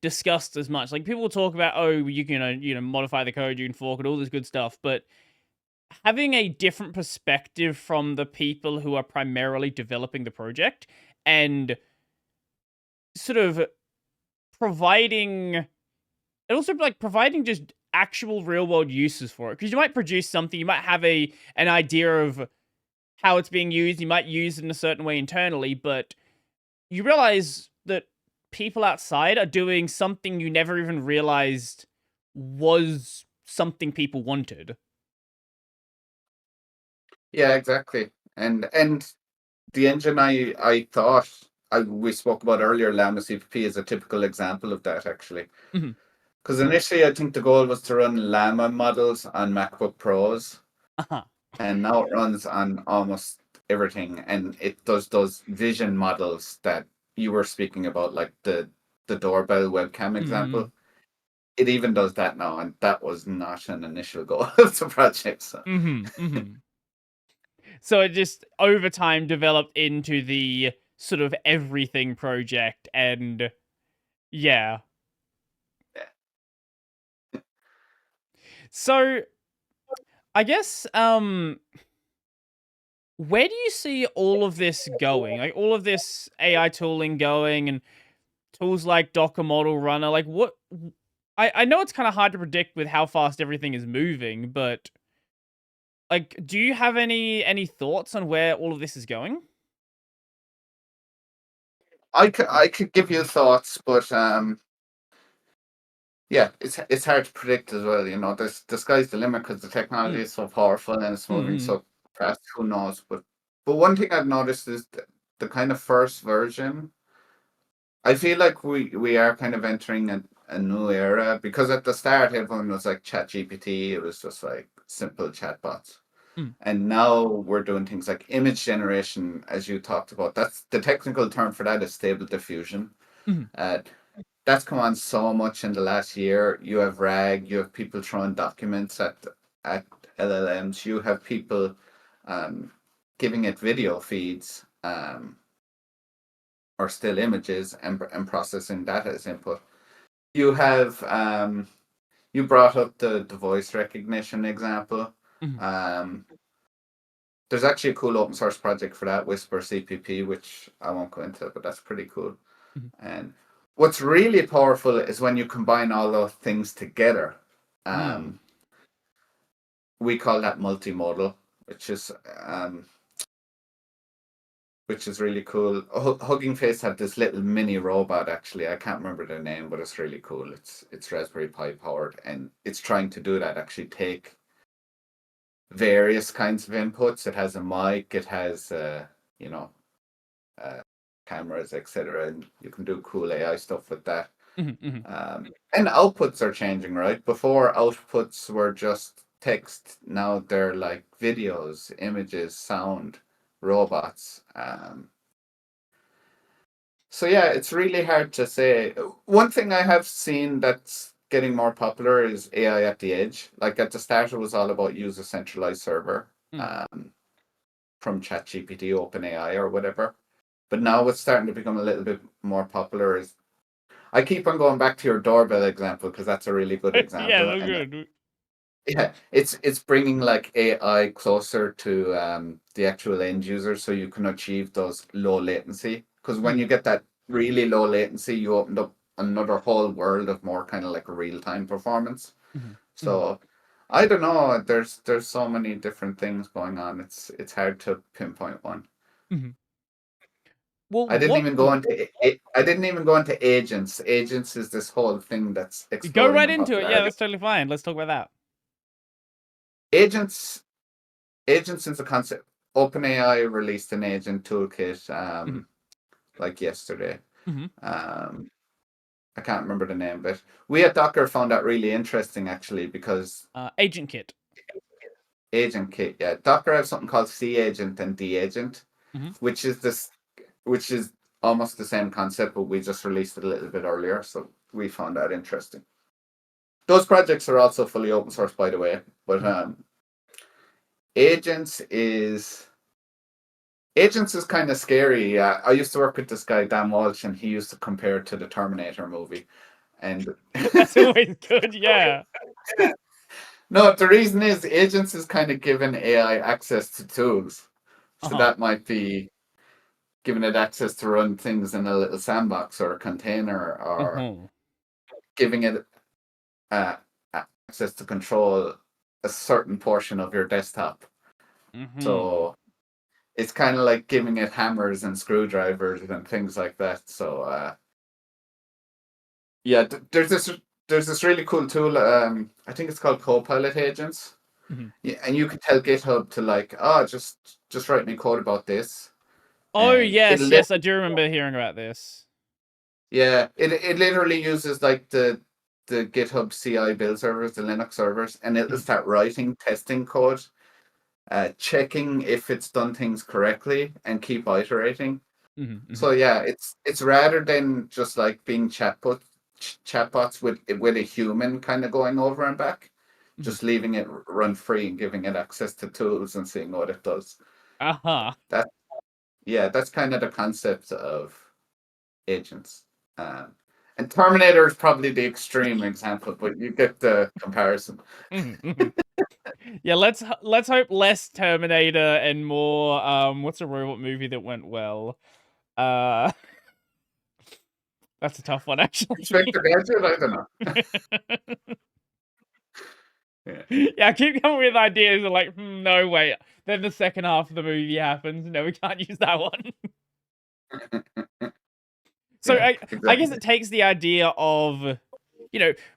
discussed as much. Like people will talk about, oh, you can modify the code, you can fork it, all this good stuff, but having a different perspective from the people who are primarily developing the project and sort of providing and also like providing just actual real world uses for it, because you might produce something, you might have an idea of how it's being used, you might use it in a certain way internally, but you realize that people outside are doing something you never even realized was something people wanted. Yeah, exactly. And the engine I thought we spoke about earlier, Llama CPP, is a typical example of that, actually. Mhm. Because initially, I think the goal was to run Llama models on MacBook Pros, Uh-huh. and now it runs on almost everything, and it does those vision models that you were speaking about, like the doorbell webcam Mhm. example. It even does that now, and that was not an initial goal of the project. So. Mhm. Mhm. So it just over time developed into the sort of everything project, and yeah. So I guess where do you see all of this going? Like all of this AI tooling going and tools like Docker Model Runner, like what I know it's kind of hard to predict with how fast everything is moving, but like do you have any thoughts on where all of this is going? I could give you thoughts, but yeah, it's hard to predict as well. The sky's the limit because the technology Mm. is so powerful and it's moving Mm. so fast. Who knows? But one thing I've noticed is the kind of first version. I feel like we are kind of entering a new era, because at the start everyone was like ChatGPT. It was just like simple chatbots, Mm. and now we're doing things like image generation, as you talked about. That's the technical term for that is stable diffusion. Mm. Uh, that's come on so much in the last year. You have RAG, you have people throwing documents at LLMs, you have people um, giving it video feeds, or still images, and processing that as input. You have you brought up the voice recognition example. Mm. Um, there's actually a cool open source project for that, Whisper CPP, which I won't go into, but that's pretty cool. Mm. And what's really powerful is when you combine all those things together. Mm. Um, we call that multimodal, which is um, which is really cool. Hugging Face had this little mini robot. Actually, I can't remember the name, but it's really cool. It's Raspberry Pi powered, and it's trying to do that. Actually, take various kinds of inputs. It has a mic. It has you know uh, cameras, etc. And you can do cool AI stuff with that. Mhm. Mhm. And outputs are changing, right? Before, outputs were just text. Now they're like videos, images, sound, robots. So yeah, it's really hard to say. One thing I have seen that's getting more popular is AI at the edge. Like at the start, it was all about user centralized server, Mm. from ChatGPT, OpenAI, or whatever. But now what's starting to become a little bit more popular is I keep on going back to your doorbell example because that's a really good Yeah, example. that's And good. yeah, it's bringing like AI closer to the actual end user, so you can achieve those low latency. Because when Mhm, you get that really low latency, you opened up another whole world of more kind of like real time performance. mhm, mhm, So I don't know. There's so many different things going on. It's hard to pinpoint one. mhm. Well, I didn't what? even go into I didn't even go into agents. Agents is this whole thing that's Go exploding right in into it. Yeah, popularity. that's totally fine. Let's talk about that. Agents Agents is a concept. OpenAI released an agent toolkit Mhm, like yesterday. mhm. Um, I can't remember the name, but we at Docker found that really interesting actually because Agent Kit. agent kit, yeah, Docker has something called C agent and D agent, Mhm, which is this, which is almost the same concept, but we just released it a little bit earlier, so we found that interesting. Those projects are also fully open source, by the way, but mhm. agents is Agents is kind of scary. I used to work with this guy, Dan Walsh, and he used to compare it to the Terminator movie. And That's always good. Yeah. no, the reason is Agents is kind of giving AI access to tools. Uh So huh. that might be giving it access to run things in a little sandbox or a container, or Mhm, giving it uh, access to control a certain portion of your desktop. mhm. So it's kind of like giving it hammers and screwdrivers and things like that. So yeah, there's this really cool tool. I think it's called Copilot Agents. Mhm. Yeah, and you can tell GitHub to like, oh, just write me code about this, Oh and yes, yes, I do remember hearing about this. it literally uses like the GitHub CI build servers, the Linux servers, and it'll Mhm, start writing testing code, checking if it's done things correctly, and keep iterating. mhm, So mhm, yeah, it's rather than just like being chatbots with a human kind of going over and back, mhm. just leaving it run free and giving it access to tools and seeing what it does. Uh huh. That yeah, that's kind of the concept of agents. Um, and Terminator is probably the extreme example, but you get the comparison. Mhm, mhm. Yeah, let's hope less Terminator and more what's a robot movie that went well? Uh that's a tough one actually. Inspector Gadget, I don't know. Yeah. Yeah, I keep coming with ideas of like, no wait. Then the second half of the movie happens. No, we can't use that one. So Yeah, I guess exactly. it takes the idea of,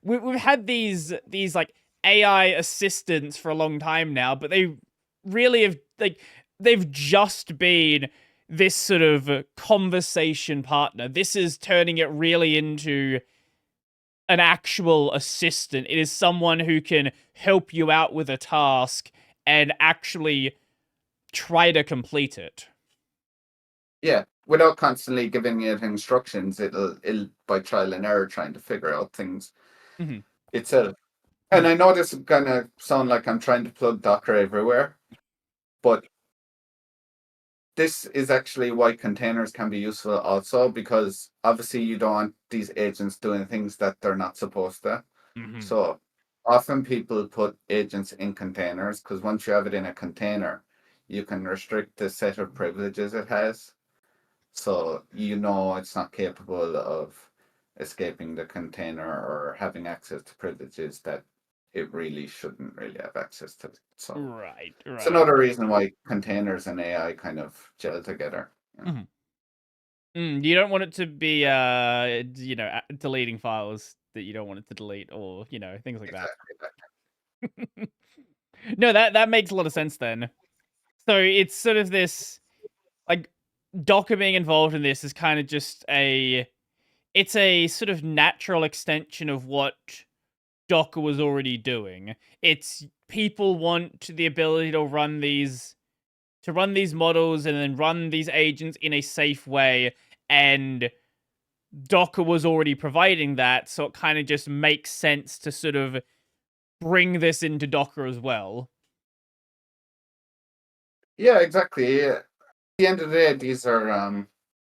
we've had these like AI assistants for a long time now, but they really have like they've just been this sort of conversation partner. This is turning it really into an actual assistant. It is someone who can help you out with a task and actually try to complete it. Yeah, without constantly giving it instructions, it'll by trial and error trying to figure out things Mhm, itself. And mhm, I know this is gonna sound like I'm trying to plug Docker everywhere, but this is actually why containers can be useful also, because obviously you don't want these agents doing things that they're not supposed to. mhm. So often people put agents in containers because once you have it in a container, you can restrict the set of privileges it has. So you know it's not capable of escaping the container or having access to privileges that it really shouldn't really have access to. So Right, it's right. another reason why containers and AI kind of gel together. You know? Mhm. You don't want it to be, deleting files that you don't want it to delete, or things like that. Exactly. No, that makes a lot of sense then. So it's sort of this like Docker being involved in this is kind of just it's a sort of natural extension of what Docker was already doing. It's people want the ability to run these models and then run these agents in a safe way, and Docker was already providing that, so it kind of just makes sense to sort of bring this into Docker as well. Yeah, exactly. Yeah. At the end of the day, these are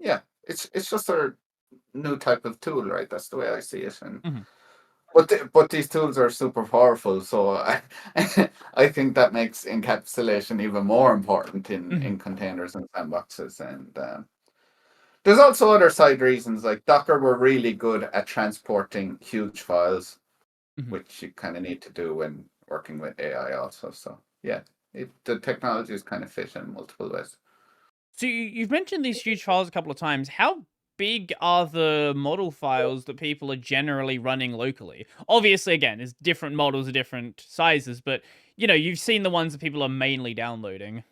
yeah, it's just a new type of tool, right? That's the way I see it. And Mhm, but these tools are super powerful, so I think that makes encapsulation even more important mhm, in containers and sandboxes. And there's also other side reasons, like Docker were really good at transporting huge files, mhm. which you kind of need to do when working with AI also. So yeah, the technology is kind of fit in multiple ways. So you've mentioned these huge files a couple of times. How big are the model files that people are generally running locally? Obviously, again, there's different models of different sizes, but you've seen the ones that people are mainly downloading.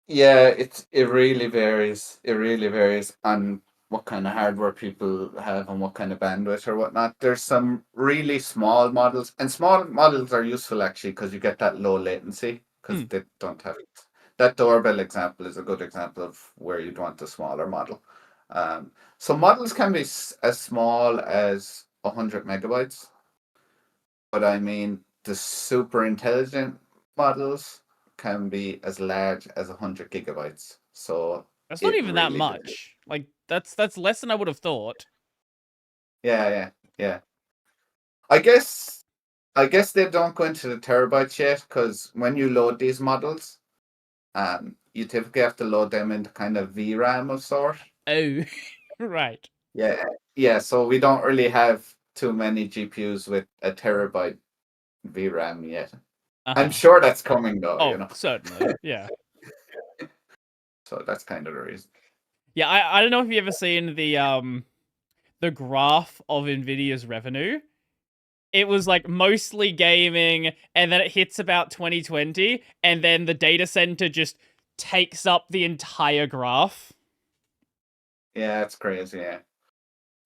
Yeah, it really varies. It really varies on what kind of hardware people have and what kind of bandwidth or whatnot. There's some really small models, and small models are useful actually because you get that low latency because Mm, they don't have it. That doorbell example is a good example of where you'd want a smaller model. Um, so models can be as small as 100 megabytes, but I mean the super intelligent models can be as large as 100 gigabytes. So that's not it even that really varies. much. Like that's less than I would have thought. Yeah, yeah, yeah. I guess I guess they don't go into the terabytes yet because when you load these models, you typically have to load them into kind of VRAM of sort. Oh, right. Yeah, yeah. So we don't really have too many GPUs with a terabyte VRAM yet. Uh I'm huh. sure that's coming though, you Oh, know. certainly. Yeah. So that's kind of the reason. Yeah. I don't know if you ever seen the graph of Nvidia's revenue. It was like mostly gaming, and then it hits about 2020, and then the data center just takes up the entire graph. Yeah, it's crazy. Yeah.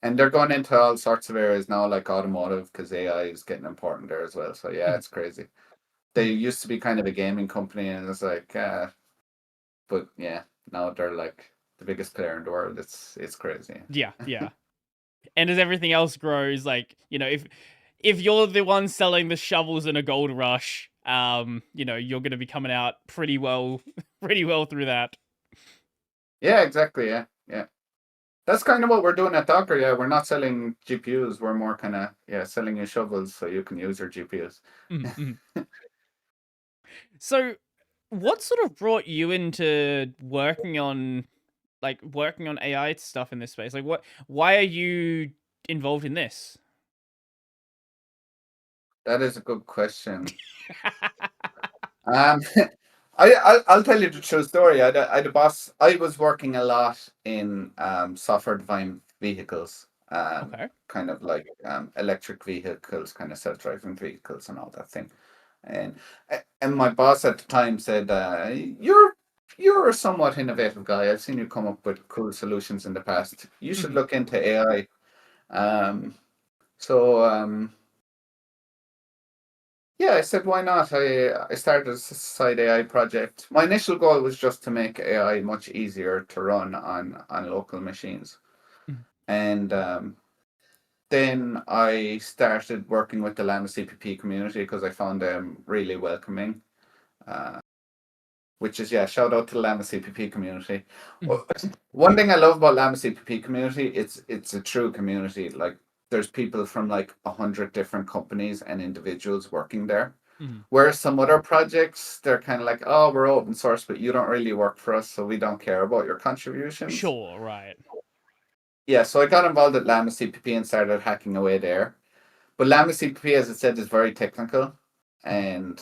And they're going into all sorts of areas now, like automotive, because AI is getting important there as well. So yeah, Mhm, it's crazy. They mhm. used to be kind of a gaming company, and it's like, but yeah, now they're like the biggest player in the world. It's crazy. Yeah, yeah. And as everything else grows, like if you're the one selling the shovels in a gold rush, you're gonna be coming out pretty well, pretty well through that. Yeah, exactly. Yeah, yeah. That's kind of what we're doing at Docker. Yeah, we're not selling GPUs. We're more kind of selling you shovels so you can use your GPUs. Mhm, mhm. So, what sort of brought you into working on AI stuff in this space? Like, why are you involved in this? That is a good question. Um, I'll tell you the true story. I had a boss. I was working a lot in software-defined vehicles, Okay. kind of like electric vehicles, kind of self-driving vehicles, and all that thing. And and my boss at the time said, "You're a somewhat innovative guy. I've seen you come up with cool solutions in the past. You should Mhm, look into AI." Um, so yeah, I said, why not? I started a side AI project. My initial goal was just to make AI much easier to run on local machines. mhm, And then I started working with the Llama CPP community because I found them really welcoming. Uh, which is, yeah, shout out to the Llama CPP community. mhm, One thing I love about Llama CPP community, it's a true community. Like there's people from like 100 different companies and individuals working there. mhm. Whereas some other projects, they're kind of like, oh, we're open source, but you don't really work for us, so we don't care about your contributions. Sure, right. Yeah, so I got involved at Llama CPP and started hacking away there. But Llama CPP, as I said, is very technical, Mhm, and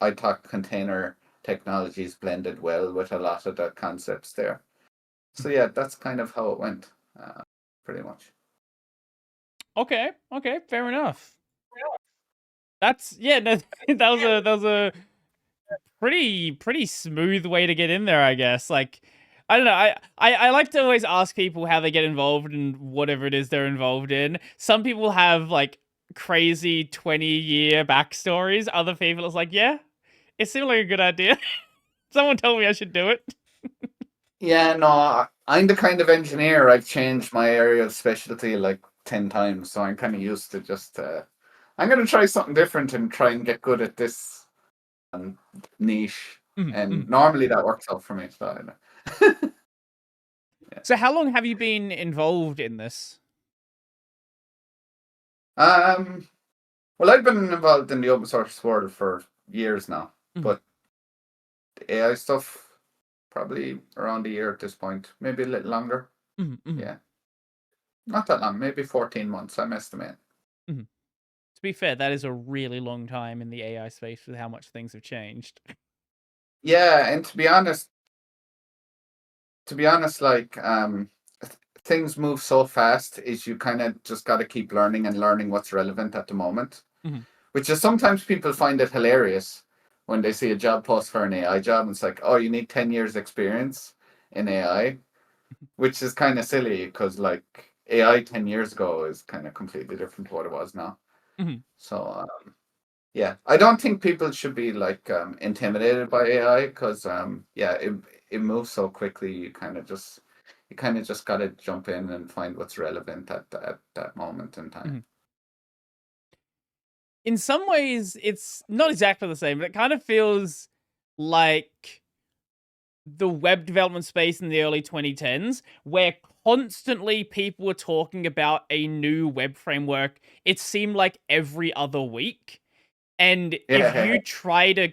I thought container technologies blended well with a lot of the concepts there. So mhm. yeah, that's kind of how it went, pretty much. Okay, okay, fair enough. That's yeah, no, that was a pretty smooth way to get in there, I guess. Like, I don't know. I like to always ask people how they get involved in whatever it is they're involved in. Some people have like crazy 20-year backstories. Other people it's like, yeah, it seemed like a good idea. Someone told me I should do it. Yeah, no, I'm the kind of engineer. I've changed my area of specialty like 10 times, so I'm kind of used to just, I'm going to try something different and try and get good at this niche. Mhm, And mhm. normally that works out for me. So, I know. So how long have you been involved in this? Well, I've been involved in the open source world for years now, but the AI stuff probably around a year at this point, maybe a little longer. Yeah, not that long, maybe 14 months, I'm estimating. To be fair, that is a really long time in the AI space with how much things have changed. Yeah, and to be honest, like things move so fast, is you kind of just got to keep learning and learning what's relevant at the moment. Which is sometimes people find it hilarious when they see a job post for an AI job and it's like, oh, you need 10 years experience in AI, which is kind of silly because like AI 10 years ago is kind of completely different to what it was now. So yeah, I don't think people should be like intimidated by AI because yeah, it moves so quickly. You kind of just got to jump in and find what's relevant at that moment in time. In some ways, it's not exactly the same, but it kind of feels like the web development space in the early 2010s, where constantly people were talking about a new web framework. It seemed like every other week. And if Yeah. you try to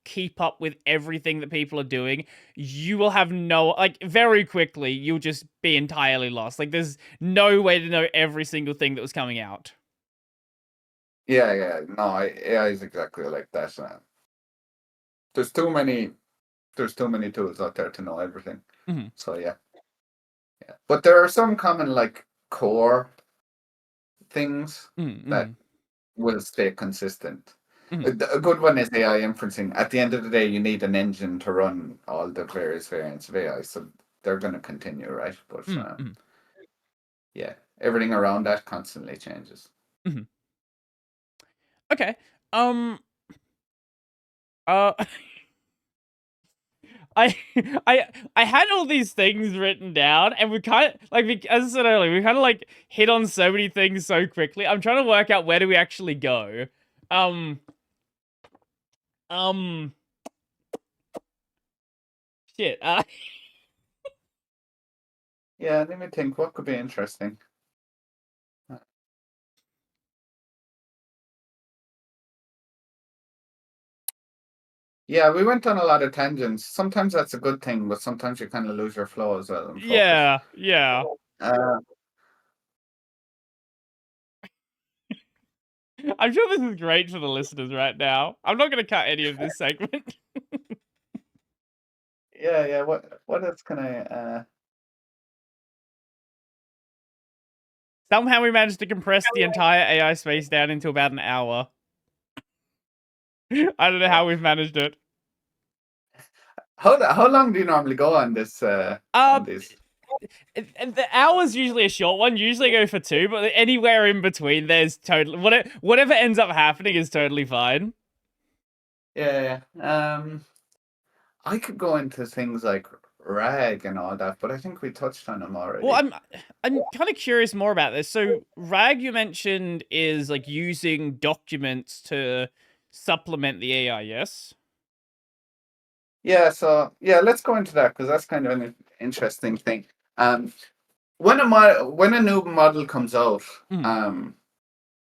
keep up with everything that people are doing, you will have very quickly, you'll just be entirely lost. Like, there's no way to know every single thing that was coming out. Yeah. No, AI is exactly like that. There's too many tools out there to know everything. So yeah. But there are some common like core things that will stay consistent. A good one is AI inferencing. At the end of the day, you need an engine to run all the various variants of AI, so they're going to continue, right? But yeah, everything around that constantly changes. Okay. Uh I I had all these things written down, and we kind of like, as I said earlier, we kind of like hit on so many things so quickly. I'm trying to work out where do we actually go. Um, shit. Yeah, let me think. What could be interesting? Yeah, we went on a lot of tangents. Sometimes that's a good thing, but sometimes you kind of lose your flow as well and focus. Yeah. Uh, I'm sure this is great for the listeners right now. I'm not gonna cut any of this segment. yeah. What else can I? Somehow we managed to compress the entire AI space down into about an hour. I don't know how we've managed it. How long do you normally go on this? On this? The hour's usually a short one. Usually go for 2, but anywhere in between, there's totally whatever ends up happening is totally fine. Yeah. I could go into things like RAG and all that, but I think we touched on them already. Well, I'm kind of curious more about this. So RAG you mentioned is like using documents to supplement the AI, yes? Yeah, so yeah, let's go into that because that's kind of an interesting thing. When a new model comes out,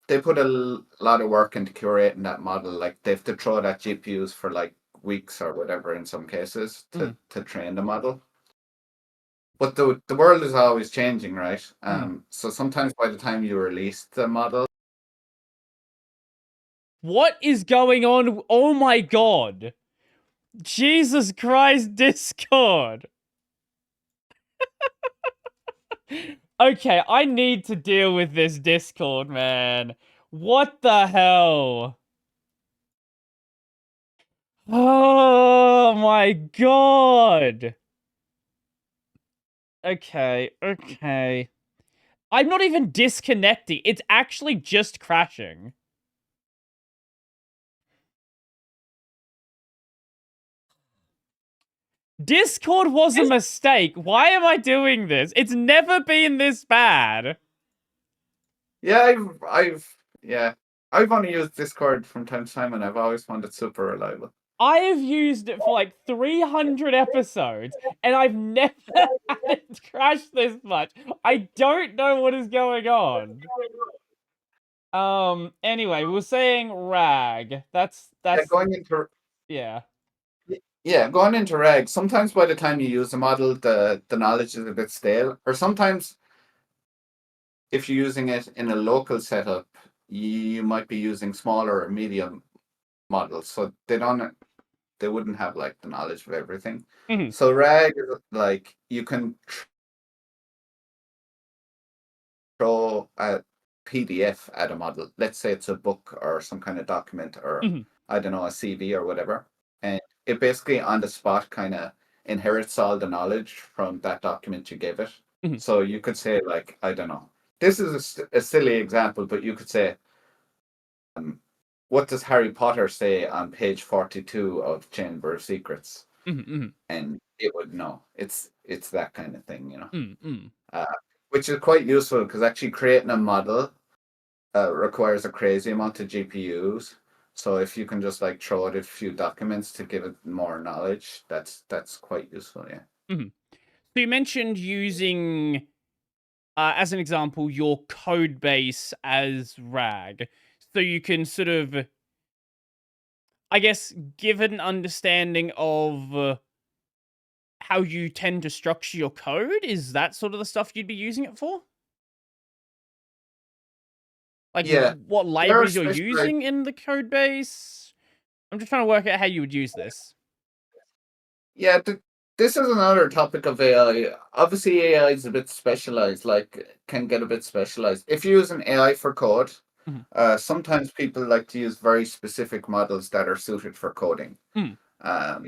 they put a lot of work into curating that model. Like they have to throw it at GPUs for like weeks or whatever in some cases to train the model. But the world is always changing, right? So sometimes by the time you release the model, What is going on? Oh my god. Jesus Christ, Discord. Okay, I need to deal with this Discord, man. What the hell? Oh my god. Okay. I'm not even disconnecting. It's actually just crashing. Discord was a mistake. Why am I doing this? It's never been this bad. yeah, I've only used Discord from time to time, and I've always found it super reliable. I have used it for like 300 episodes, and I've never had it crash this much. I don't know what is going on. Anyway, we were saying RAG. Yeah, That's yeah. yeah, going into reg, sometimes by the time you use the model, the knowledge is a bit stale. Or sometimes if you're using it in a local setup, you might be using smaller or medium models. So they wouldn't have like the knowledge of everything. Mhm, So rag is like you can throw a PDF at a model. Let's say it's a book or some kind of document or mhm, I don't know, a CV or whatever. And it basically on the spot kind of inherits all the knowledge from that document you gave it. mhm, So you could say like, I don't know. This is a silly example, but you could say, what does Harry Potter say on page 42 of Chamber of Secrets? mhm, mhm, And it would know. It's that kind of thing, you know. mhm, mhm. Uh, which is quite useful because actually creating a model requires a crazy amount of GPUs. So if you can just like throw it a few documents to give it more knowledge, that's quite useful. Yeah. Mhm. So you mentioned using, as an example, your code base as RAG, so you can sort of, I guess, give it an understanding of how you tend to structure your code. Is that sort of the stuff you'd be using it for? Like Yeah. what There are libraries you're specialized. using in the code base? I'm just trying to work out how you would use this. Yeah. This is another topic of AI. Obviously, AI is a bit specialized. Like, can get a bit specialized. If you use an AI for code, Mhm, sometimes people like to use very specific models that are suited for coding. mhm, Um,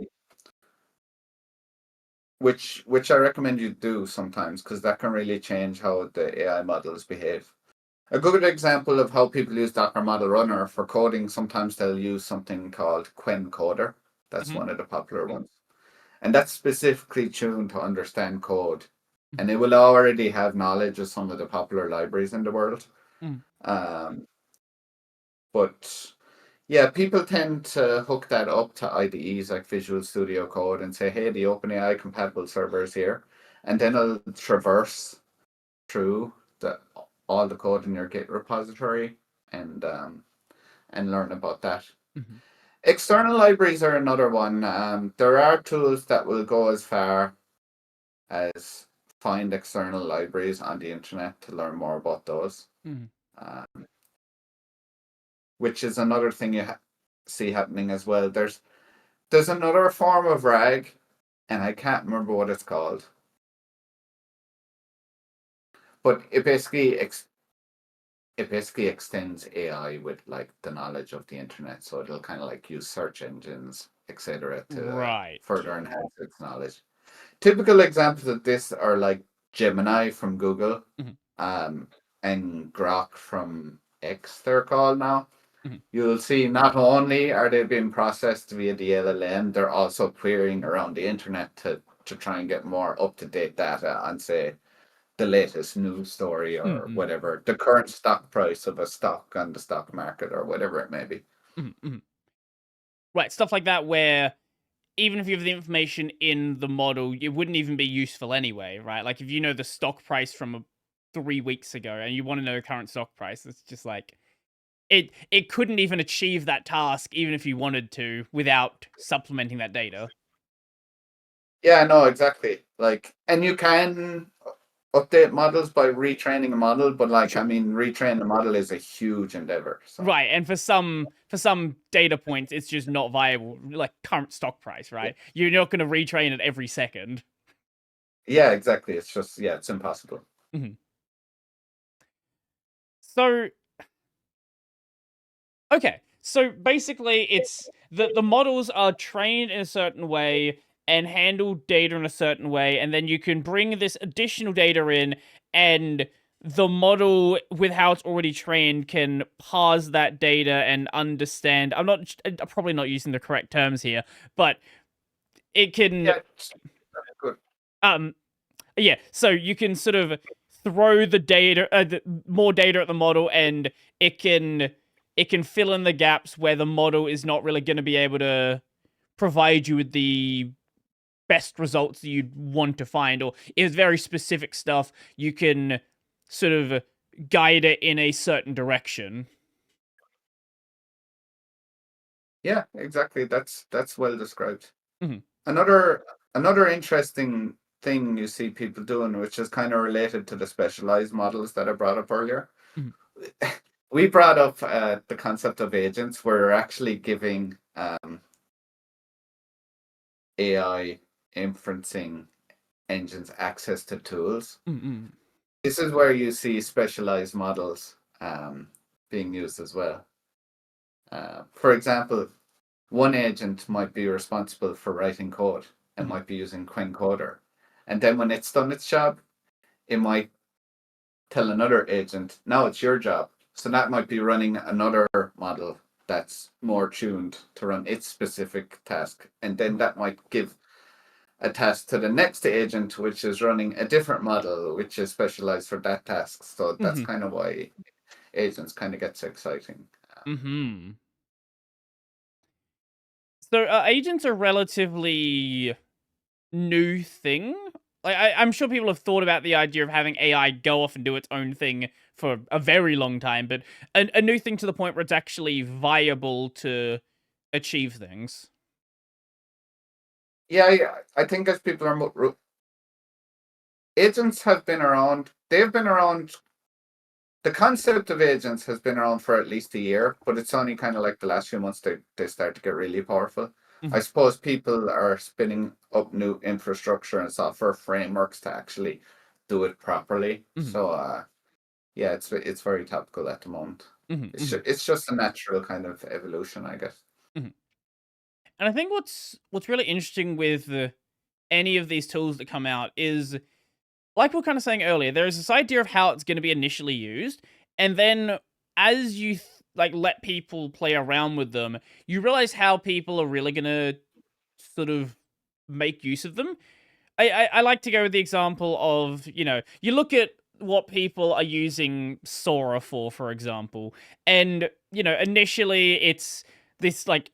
which I recommend you do sometimes because that can really change how the AI models behave. A good example of how people use Docker Model Runner for coding, sometimes they'll use something called Quencoder. That's mhm, one of the popular ones. And that's specifically tuned to understand code. mhm, And it will already have knowledge of some of the popular libraries in the world. mhm, Um, but yeah, people tend to hook that up to IDEs like Visual Studio Code and say, hey, the OpenAI compatible server is here. And then it'll traverse through the all the code in your Git repository and learn about that. mhm. External libraries are another one. There are tools that will go as far as find external libraries on the internet to learn more about those, Mhm. um, which is another thing you see happening as well. There's another form of RAG, and I can't remember what it's called, but it basically extends AI with like the knowledge of the internet. So it'll kind of like use search engines, etc., to Right. further enhance its knowledge. Typical examples of this are like Gemini from Google, Mhm, um, and Grok from X, they're called now. mhm, You'll see not only are they being processed via the LLM, they're also querying around the internet to try and get more up to date data on, say, the latest news story mhm, or mhm, whatever, the current stock price of a stock on the stock market or whatever it may be. mhm, mhm. Right, stuff like that where even if you have the information in the model, it wouldn't even be useful anyway, right? Like if you know the stock price from 3 weeks ago and you want to know the current stock price, it's just like it couldn't even achieve that task even if you wanted to without supplementing that data. Yeah, no, exactly. Like, and you can update models by retraining a model, but like, I Sure. mean, retraining a model is a huge endeavor. So, Right, and for some data points, it's just not viable. Like current stock price, yeah, right? You're not going to retrain it every second. yeah, exactly. It's just, yeah, it's impossible. Mhm. So okay, so basically, it's the models are trained in a certain way and handle data in a certain way, and then you can bring this additional data in, and the model, with how it's already trained, can parse that data and understand. I'm probably not using the correct terms here, but it can Yeah, good. um yeah, so you can sort of throw more data at the model, and it can it can fill in the gaps where the model is not really going to be able to. provide you with the best results that you'd want to find, or if it's very specific stuff, you can sort of guide it in a certain direction. Yeah, exactly. That's well described. Mhm. Another interesting thing you see people doing, which is kind of related to the specialized models that I brought up earlier. Mhm. We brought up the concept of agents, where we're actually giving AI inferencing engines access to tools. Mhm. This is where you see specialized models being used as well. For example, one agent might be responsible for writing code and Mhm. might be using Quencoder. And then when it's done its job, it might tell another agent, now it's your job. So that might be running another model that's more tuned to run its specific task. And then that might give a task to the next agent, which is running a different model, which is specialized for that task. So that's Mhm. kind of why agents kind of get so exciting. Mhm. So agents are relatively new thing. Like I'm sure people have thought about the idea of having AI go off and do its own thing for a very long time, but a new thing to the point where it's actually viable to achieve things. Yeah, I think as people are agents have been around. They've been around. The concept of agents has been around for at least a year, but it's only kind of like the last few months they start to get really powerful. I Mhm. suppose people are spinning up new infrastructure and software frameworks to actually do it properly. Mhm. So yeah, it's very topical at the moment. Mhm. Mhm. It's just a natural kind of evolution, I guess. Mhm. And I think what's really interesting with any of these tools that come out is, like we are kind of saying earlier, there is this idea of how it's going to be initially used, and then as you like let people play around with them, you realize how people are really going to sort of make use of them. I like to go with the example of, you look at what people are using Sora for example, and initially it's this like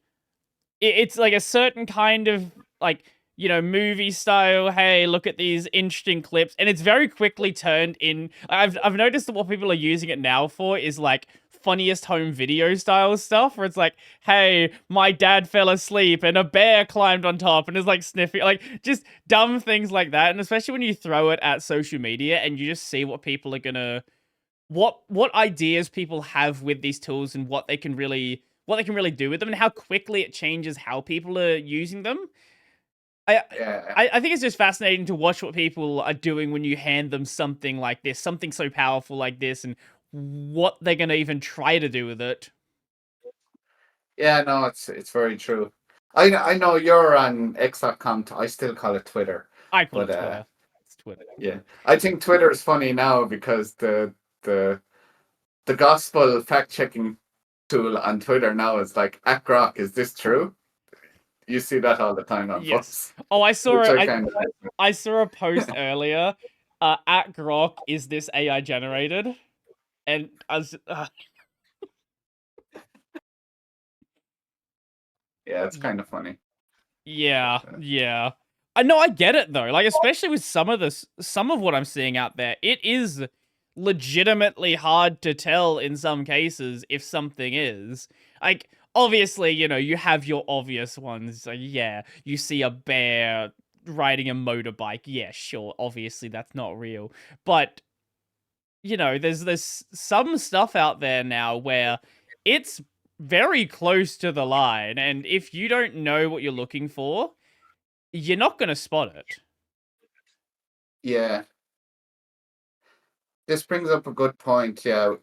it's like a certain kind of like movie style. Hey, look at these interesting clips, and it's very quickly turned in. I've noticed that what people are using it now for is like funniest home video style stuff, where it's like, hey, my dad fell asleep and a bear climbed on top and is like sniffing, like just dumb things like that. And especially when you throw it at social media and you just see what people are gonna what ideas people have with these tools and what they can really do with them and how quickly it changes how people are using them. I Yeah, I think it's just fascinating to watch what people are doing when you hand them something like this, something so powerful like this, and what they're gonna even try to do with it. yeah, no, it's very true. I know you're on X.com. I still call it Twitter, I call but it Twitter. It's Twitter. yeah, I think Twitter is funny now because the the gospel fact checking tool on Twitter now is like at Grok. Is this true? You see that all the time on Yes. posts, Oh, I saw which it. I I kind of I saw a post earlier. At Grok, is this AI generated? And I was, yeah, it's kind of funny. yeah, But, yeah. I know, I get it though. Like, especially with some of what I'm seeing out there, it is legitimately hard to tell in some cases if something is. Like, obviously, you have your obvious ones. Like, yeah, you see a bear riding a motorbike. Yeah, sure. Obviously, that's not real. But there's some stuff out there now where it's very close to the line, and if you don't know what you're looking for, you're not gonna spot it. yeah, this brings up a good point. Yeah,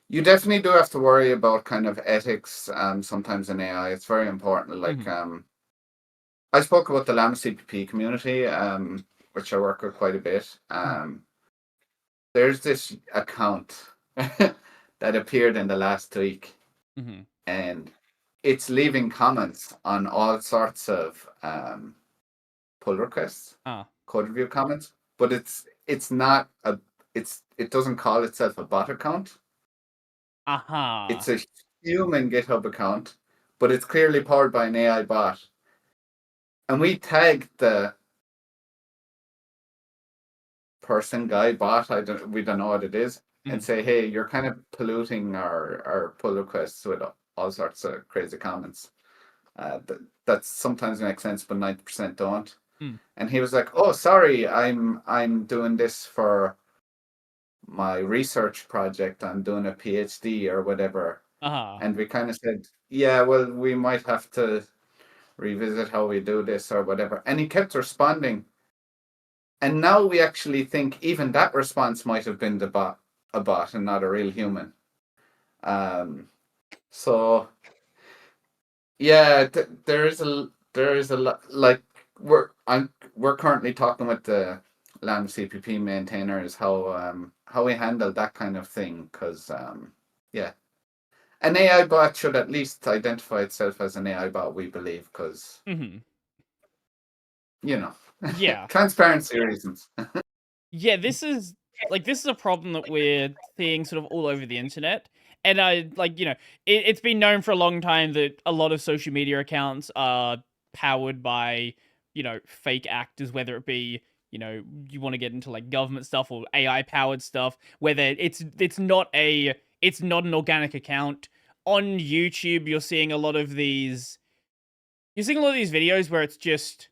you definitely do have to worry about kind of ethics. Sometimes in AI, it's very important. Like Mhm. I spoke about the Llama CPP community, which I work with quite a bit. Mhm. There's this account that appeared in the last week, Mhm. and it's leaving comments on all sorts of pull requests, Ah. code review comments, but it's not a it doesn't call itself a bot account. Aha. It's a human GitHub account, but it's clearly powered by an AI bot. And we tag the person, guy, bot, we don't know what it is, and say, hey, you're kind of polluting our pull requests with all sorts of crazy comments. That sometimes makes sense, but 90% don't. And he was like, oh, sorry, I'm doing this for my research project. I'm doing a PhD or whatever. And we kind of said, yeah, well, we might have to revisit how we do this or whatever. And he kept responding. And now we actually think even that response might have been a bot and not a real human. So yeah, there is a lot, like we're currently talking with the Lambda CPP maintainers how we handle that kind of thing, because yeah, an AI bot should at least identify itself as an AI bot, we believe, because Yeah. transparency reasons. Yeah, this is a problem that we're seeing sort of all over the internet. And it's been known for a long time that a lot of social media accounts are powered by, fake actors, whether it be, you want to get into like government stuff or AI powered stuff, whether it's not an organic account. On YouTube, you're seeing a lot of these videos where it's just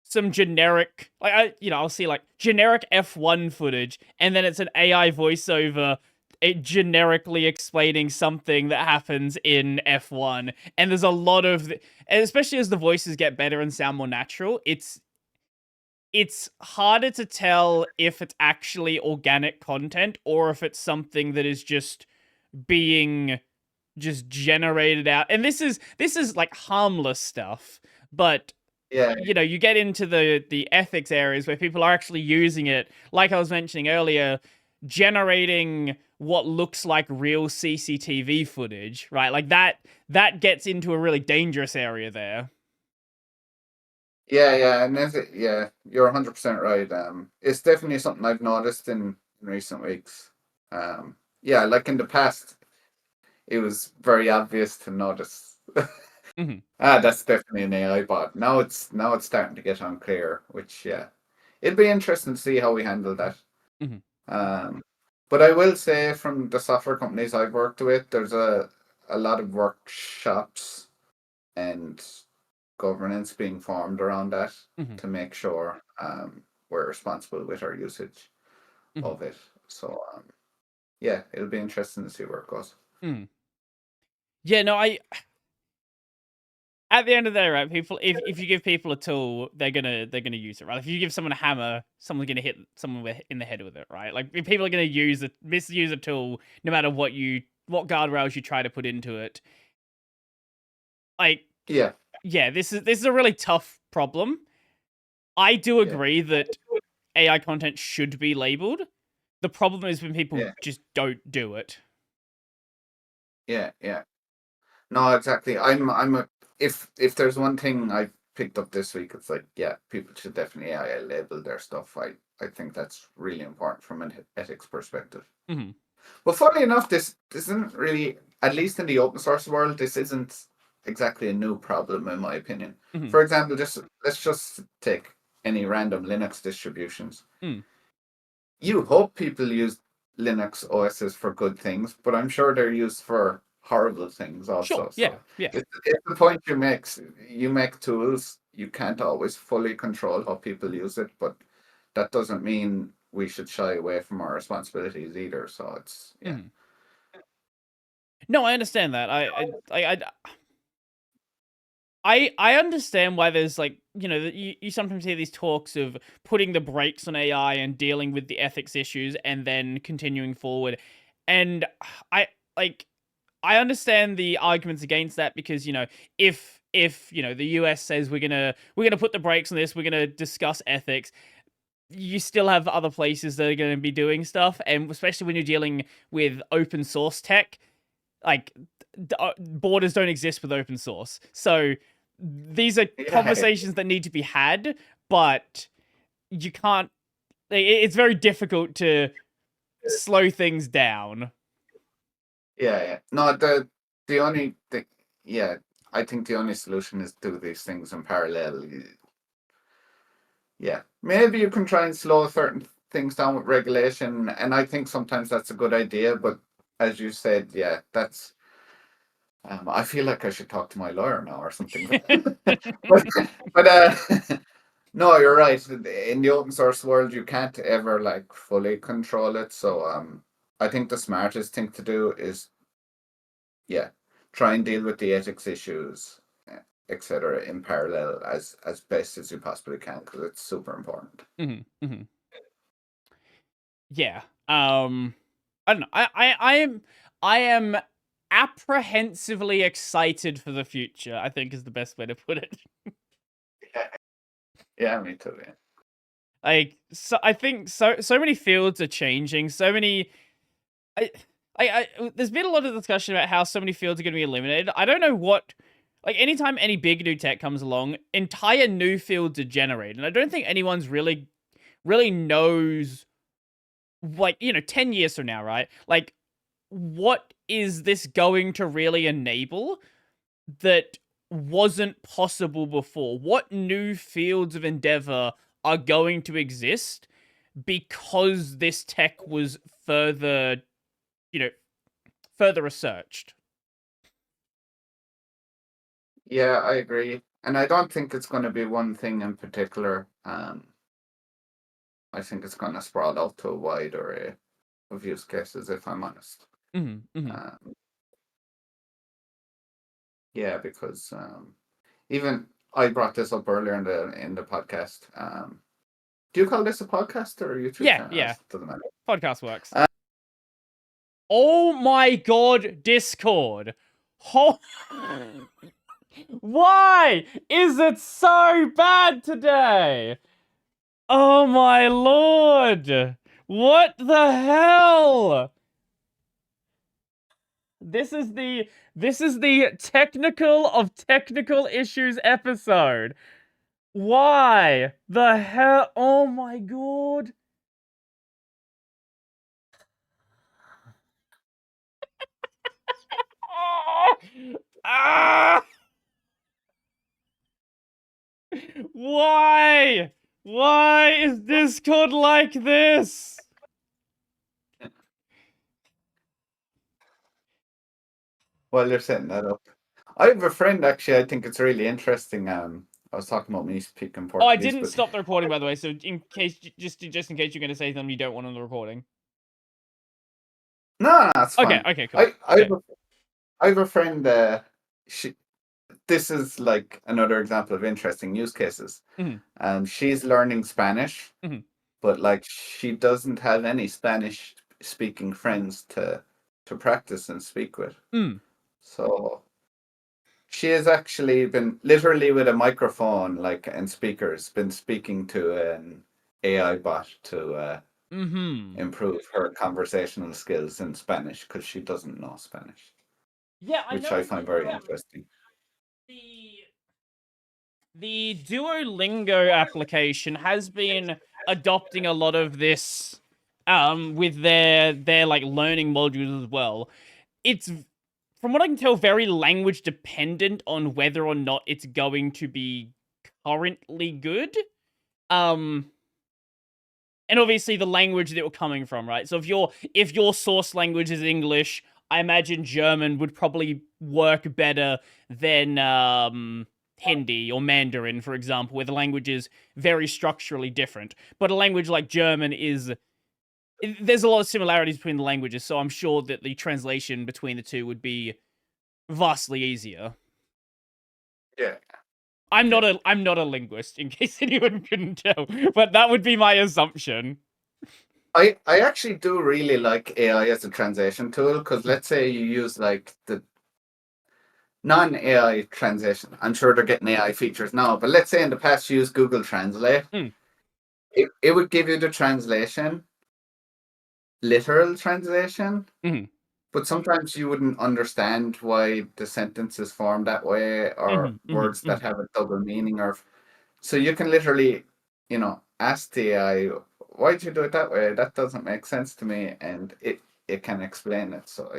some generic, I'll see like generic F1 footage, and then it's an AI voiceover, it generically explaining something that happens in F1. And there's a lot of, and especially as the voices get better and sound more natural, it's harder to tell if it's actually organic content or if it's something that is just being generated out. And this is like harmless stuff, but Yeah, you get into the ethics areas where people are actually using it, like I was mentioning earlier, generating what looks like real CCTV footage, right? Like that gets into a really dangerous area there. yeah, and yeah, you're 100% right. It's definitely something I've noticed in recent weeks. Yeah, like in the past, it was very obvious to notice. That's definitely an AI bot. Now it's starting to get unclear, which yeah, it'll be interesting to see how we handle that. Um, but I will say from the software companies I've worked with, there's a lot of workshops and governance being formed around that to make sure we're responsible with our usage of it. So yeah, it'll be interesting to see where it goes. Yeah, no, at the end of the day, right, people, if you give people a tool, they're gonna use it, right? If you give someone a hammer, someone's gonna hit someone in the head with it, right? Like, if people are gonna misuse a tool, no matter what guardrails you try to put into it. Like, Yeah, this is a really tough problem. I do agree that AI content should be labeled. The problem is when people just don't do it. Yeah. No, exactly. If there's one thing I picked up this week, it's like, yeah, people should definitely AI label their stuff. I think that's really important from an ethics perspective. But funny enough, this isn't really, at least in the open source world, this isn't exactly a new problem in my opinion. For example, let's just take any random Linux distributions. You hope people use Linux OSs for good things, but I'm sure they're used for horrible things also. Sure, yeah. It's the point you make. You make tools, you can't always fully control how people use it, but that doesn't mean we should shy away from our responsibilities either. So it's yeah. No, I understand that. I understand why there's like, you sometimes hear these talks of putting the brakes on AI and dealing with the ethics issues and then continuing forward. And I understand the arguments against that because, if the US says we're going to put the brakes on this, we're going to discuss ethics, you still have other places that are going to be doing stuff, and especially when you're dealing with open source tech, like borders don't exist with open source. So these are conversations that need to be had, but you can't. It's very difficult to slow things down. Yeah. No, the only thing, yeah, I think the only solution is do these things in parallel. Yeah, maybe you can try and slow certain things down with regulation, and I think sometimes that's a good idea. But as you said, yeah, that's. I feel like I should talk to my lawyer now or something. but no, you're right. In the open source world, you can't ever like fully control it. So I think the smartest thing to do is, yeah, try and deal with the ethics issues, etc., in parallel as best as you possibly can, because it's super important. Yeah. I don't know. I am apprehensively excited for the future, I think is the best way to put it. Yeah, me too. Yeah. Like, so I think so many fields are changing. So many. There's been a lot of discussion about how so many fields are going to be eliminated. I don't know what. Like, anytime any big new tech comes along, entire new fields are generated. And I don't think anyone's really knows, like, 10 years from now, right? Like, what is this going to really enable that wasn't possible before? What new fields of endeavor are going to exist because this tech was further researched? Yeah, I agree. And I don't think it's going to be one thing in particular. I think it's going to sprawl out to a wide array of use cases, if I'm honest. Yeah, because even I brought this up earlier in the podcast. Do you call this a podcast or a YouTube channel? Yeah. Doesn't matter. Podcast works. Oh my god, Discord. Why is it so bad today? Oh my lord. What the hell? This is the technical of technical issues episode. Why the hell? Oh my god. Ah! Why? Why is Discord like this? While you're setting that up, I have a friend actually. I think it's really interesting. I was talking about me speaking Portuguese. Oh, I didn't stop the recording, by the way. So in case, just in case you're going to say something you don't want on the recording. No, it's fine. Okay, cool. I have a friend. This is like another example of interesting use cases. She's learning Spanish, but like she doesn't have any Spanish speaking friends to practice and speak with. So she has actually been literally with a microphone, like, and speakers, been speaking to an AI bot to improve her conversational skills in Spanish because she doesn't know Spanish. Yeah, which I find very interesting. The Duolingo application has been adopting a lot of this with their like learning modules as well. It's, from what I can tell, very language dependent on whether or not it's going to be currently good. And obviously the language that you're coming from, right? So if your source language is English, I imagine German would probably work better than Hindi or Mandarin, for example, where the language is very structurally different. But a language like German there's a lot of similarities between the languages, so I'm sure that the translation between the two would be vastly easier. Yeah. I'm not a linguist, in case anyone couldn't tell, but that would be my assumption. I actually do really like AI as a translation tool, because let's say you use like the non-AI translation. I'm sure they're getting AI features now, but let's say in the past you used Google Translate. It would give you the translation, literal translation, but sometimes you wouldn't understand why the sentence is formed that way, or words that have a double meaning, or so you can literally, ask the AI, why'd you do it that way? That doesn't make sense to me, and it can explain it. So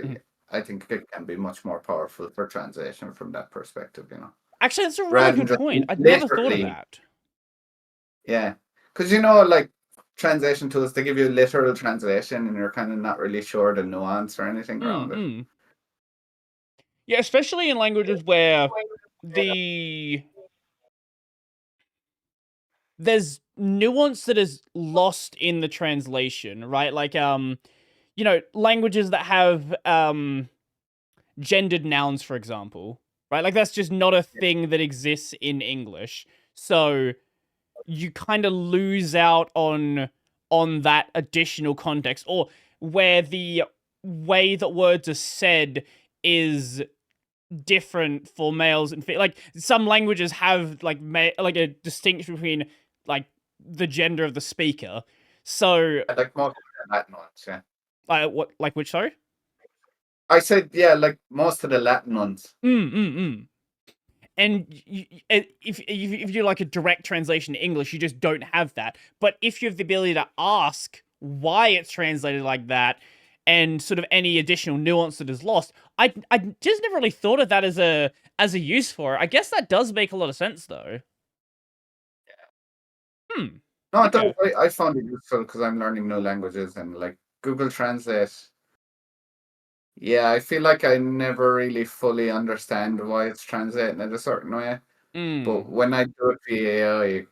I think it can be much more powerful for translation from that perspective, Actually, that's a really rather than good just point. I'd never thought of literally, that. yeah. Because like translation tools, they give you literal translation, and you're kind of not really sure the nuance or anything around it. Mm. Yeah, especially in languages where the there's nuance that is lost in the translation, right? Like languages that have gendered nouns, for example, right? Like that's just not a thing that exists in English. So you kind of lose out on that additional context, or where the way that words are said is different for males and like some languages have like like a distinction between like the gender of the speaker. So I like most of the Latin ones, yeah. what, like, which, sorry? I said, yeah, like most of the Latin ones. And if you're like a direct translation to English, you just don't have that. But if you have the ability to ask why it's translated like that, and sort of any additional nuance that is lost, I just never really thought of that as a use for it. I guess that does make a lot of sense, though. Hmm. No, it does. Okay. I found it useful because I'm learning new languages, and like Google Translate. Yeah, I feel like I never really fully understand why it's translating in a certain way. But Hmm. when I do it via AI,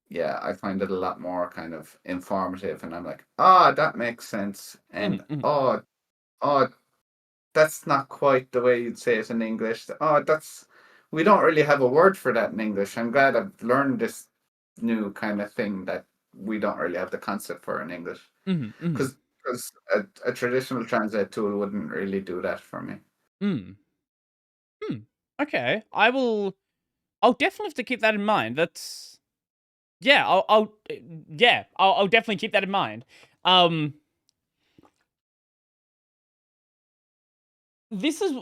yeah, I find it a lot more kind of informative, and I'm like, that makes sense. And Mm. oh, that's not quite the way you'd say it in English. Oh, we don't really have a word for that in English. I'm glad I've learned this new kind of thing that we don't really have the concept for in English. Mm. Because a traditional translate tool wouldn't really do that for me. Mm. Hmm. Okay. I'll definitely have to keep that in mind. That's yeah. I'll definitely keep that in mind. Um. This is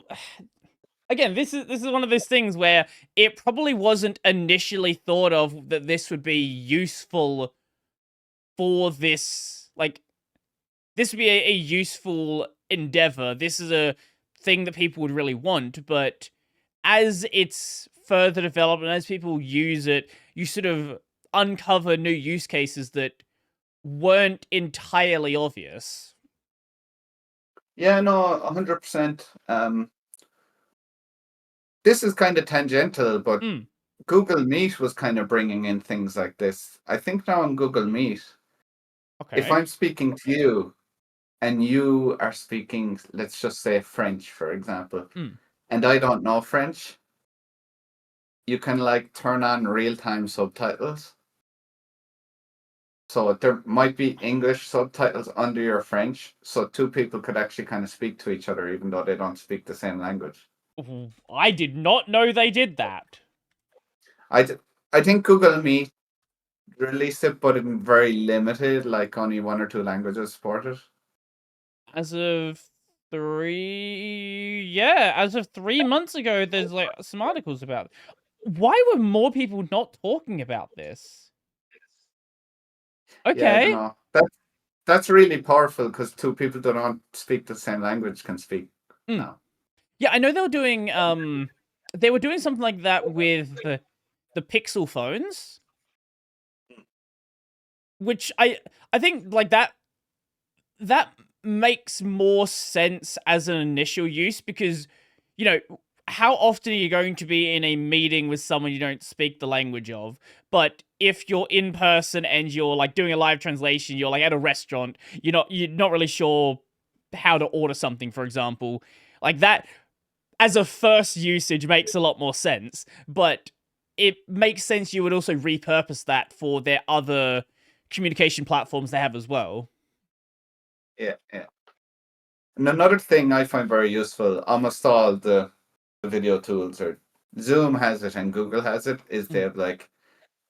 again, this is one of those things where it probably wasn't initially thought of that this would be useful for this. Like, this would be a useful endeavor. This is a thing that people would really want, but as it's further developed and as people use it, you sort of uncover new use cases that weren't entirely obvious. Yeah, no, 100%. This is kind of tangential, but Mm, Google Meet was kind of bringing in things like this. I think now on Google Meet, if okay. I'm speaking to you and you are speaking, let's just say French, for example, Mm. and I don't know French, you can like turn on real-time subtitles. So there might be English subtitles under your French, so two people could actually kind of speak to each other even though they don't speak the same language. I did not know they did that. I, th- I think Google Meet released it, but in very limited, like only one or two languages supported. As of as of 3 months ago, there's like some articles about it. Why were more people not talking about this? Yeah, I don't Okay. know. That's really powerful because two people that don't speak the same language can speak Mm. now. Yeah, I know they were doing something like that with the Pixel phones, which I think like that makes more sense as an initial use because, you know, how often are you going to be in a meeting with someone you don't speak the language of? But if you're in person and you're like doing a live translation, you're like at a restaurant, you're not really sure how to order something, for example. Like that as a first usage makes a lot more sense, but it makes sense you would also repurpose that for their other communication platforms they have as well. Yeah, yeah. And another thing I find very useful, almost all the video tools or Zoom has it and Google has it, is they Mm. have like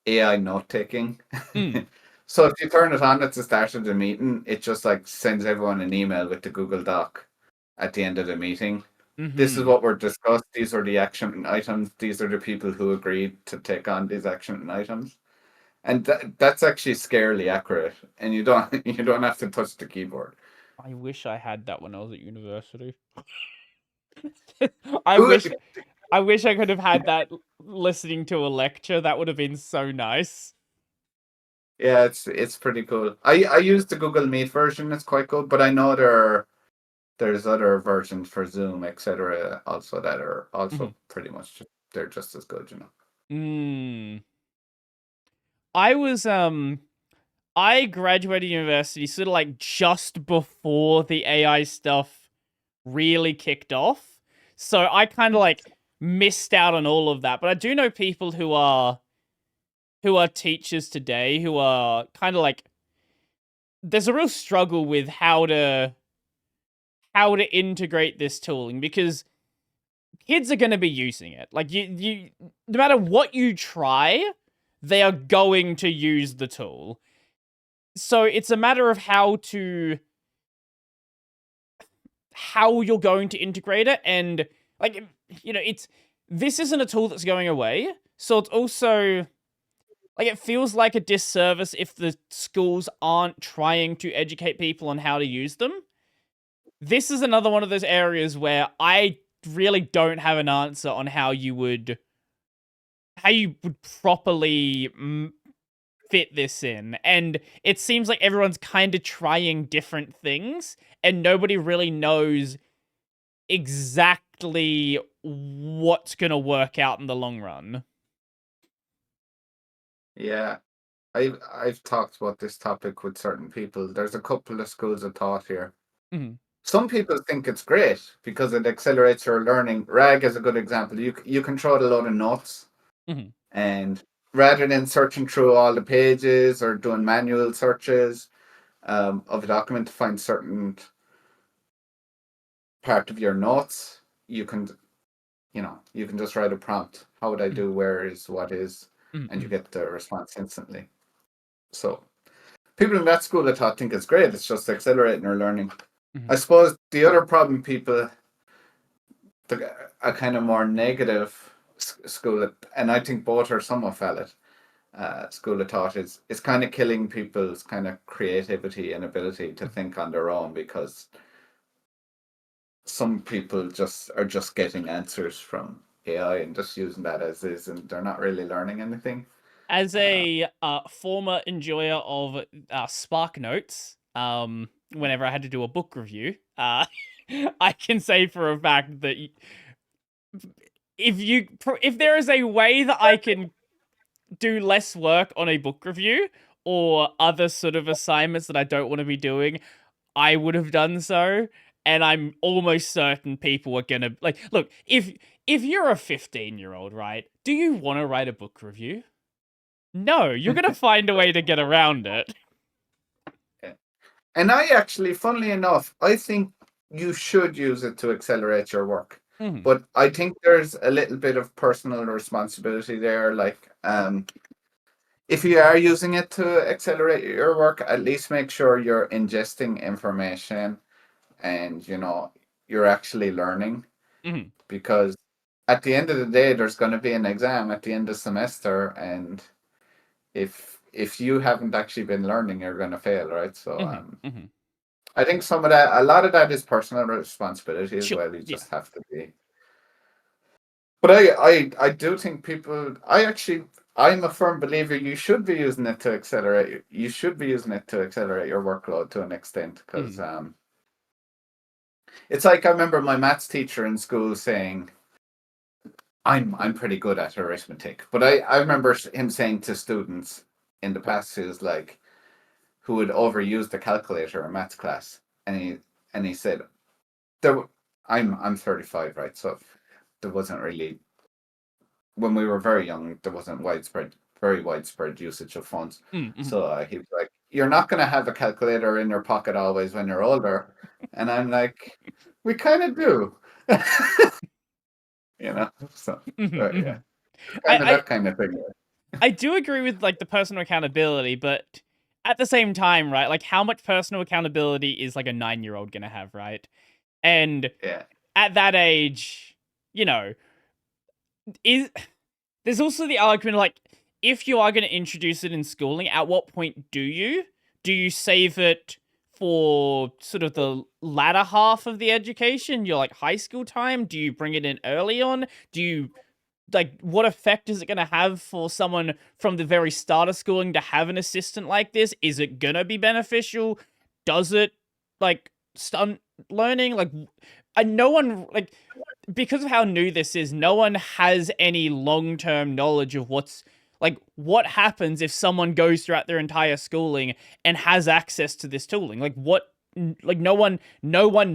AI note taking. Mm. So if you turn it on at the start of the meeting, it just like sends everyone an email with the Google Doc at the end of the meeting. This is Hmm. what we're discussed. These are the action items. These are the people who agreed to take on these action items. And that's actually scarily accurate. And you don't you don't have to touch the keyboard. I wish I had that when I was at university. I Ooh, wish I wish I could have had that listening to a lecture. That would have been so nice. yeah, it's pretty cool. I use the Google Meet version. It's quite good, but I know there's other versions for Zoom, etc. Also that are also Mhm. pretty much they're just as good, you know. Mm. I was I graduated university sort of like just before the AI stuff really kicked off. So I kind of like missed out on all of that. But I do know people who are teachers today who are kind of like there's a real struggle with how to integrate this tooling because kids are going to be using it. Like you no matter what you try, they are going to use the tool. So it's a matter of how you're going to integrate it and like it's this isn't a tool that's going away. So it's also like it feels like a disservice if the schools aren't trying to educate people on how to use them. This is another one of those areas where I really don't have an answer on how you would properly fit this in. And it seems like everyone's kind of trying different things and nobody really knows exactly what's going to work out in the long run. Yeah, I've talked about this topic with certain people. There's a couple of schools of thought here. Mhm. Some people think it's great because it accelerates your learning. RAG is a good example. You can throw out a load of notes, Mhm. and rather than searching through all the pages or doing manual searches of a document to find certain part of your notes, you can you can just write a prompt. How would I Mhm. do? Where is what is? And you Mhm. get the response instantly. So people in that school of thought think it's great. It's just accelerating their learning. I Mhm. suppose the other problem people, a kind of more negative school, and I think both are somewhat valid. School of thought is kind of killing people's kind of creativity and ability to Mhm. think on their own because some people just are just getting answers from AI and just using that as is, and they're not really learning anything. As Uh, a former enjoyer of Spark Notes, whenever I had to do a book review, I can say for a fact that if there is a way that I can do less work on a book review or other sort of assignments that I don't want to be doing, I would have done so. And I'm almost certain people are gonna like look, if you're a 15-year-old, right? Do you want to write a book review? No, you're gonna find a way to get around it. and I actually, funnily enough, I think you should use it to accelerate your work. Mhm. But I think there's a little bit of personal responsibility there. Like, if you are using it to accelerate your work, at least make sure you're ingesting information and you're actually learning Mhm. because at the end of the day there's going to be an exam at the end of the semester, and if you haven't actually been learning you're going to fail, right? So Mhm. Mhm. I think a lot of that is personal responsibility as Sure. well. You Yeah. just have to be. But I do think people. I'm a firm believer you should be using it to accelerate. You should be using it to accelerate your workload to an extent because Mhm. it's like I remember my maths teacher in school saying, I'm pretty good at arithmetic, but I remember him saying to students in the past who's like who would overuse the calculator in maths class, and he said there. I'm 35, right? So there wasn't really, when we were very young, there wasn't very widespread usage of phones. Mhm. So he was like, "You're not going to have a calculator in your pocket always when you're older," and I'm like, "We kind of do." So Mhm. yeah, Mhm. it's I, kind of I that kind of thing. I do agree with like the personal accountability, but at the same time, right? Like how much personal accountability is like a 9-year-old gonna have, right? And Yeah, at that age, you know, is there's also the argument like if you are going to introduce it in schooling, at what point do you save it for sort of the latter half of the education, your like high school time? Do you bring it in early on? Do you like what effect is it going to have for someone from the very start of schooling to have an assistant like this? Is it going to be beneficial? Does it like stunt learning? Like no one like because of how new this is, no one has any long-term knowledge of what happens if someone goes throughout their entire schooling and has access to this tooling. Like no one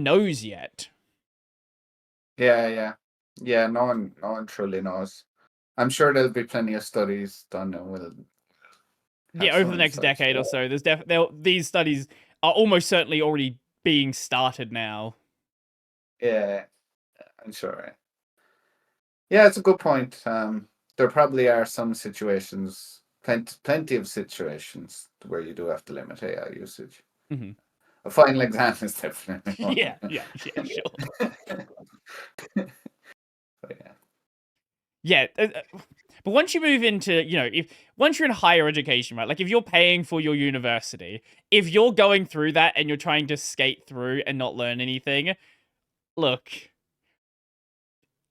knows yet. Yeah, yeah, yeah. No one truly knows. I'm sure there'll be plenty of studies done, and we'll have Yeah, over some the next insights. decade or so, these studies are almost certainly already being started now. Yeah, I'm sure. Yeah, it's a good point. There probably are some situations, plenty of situations where you do have to limit AI usage. Hmm. A final exam is definitely one. Yeah, sure. But yeah, Yeah, but once you move into, if once you're in higher education, right? Like if you're paying for your university, if you're going through that and you're trying to skate through and not learn anything, look,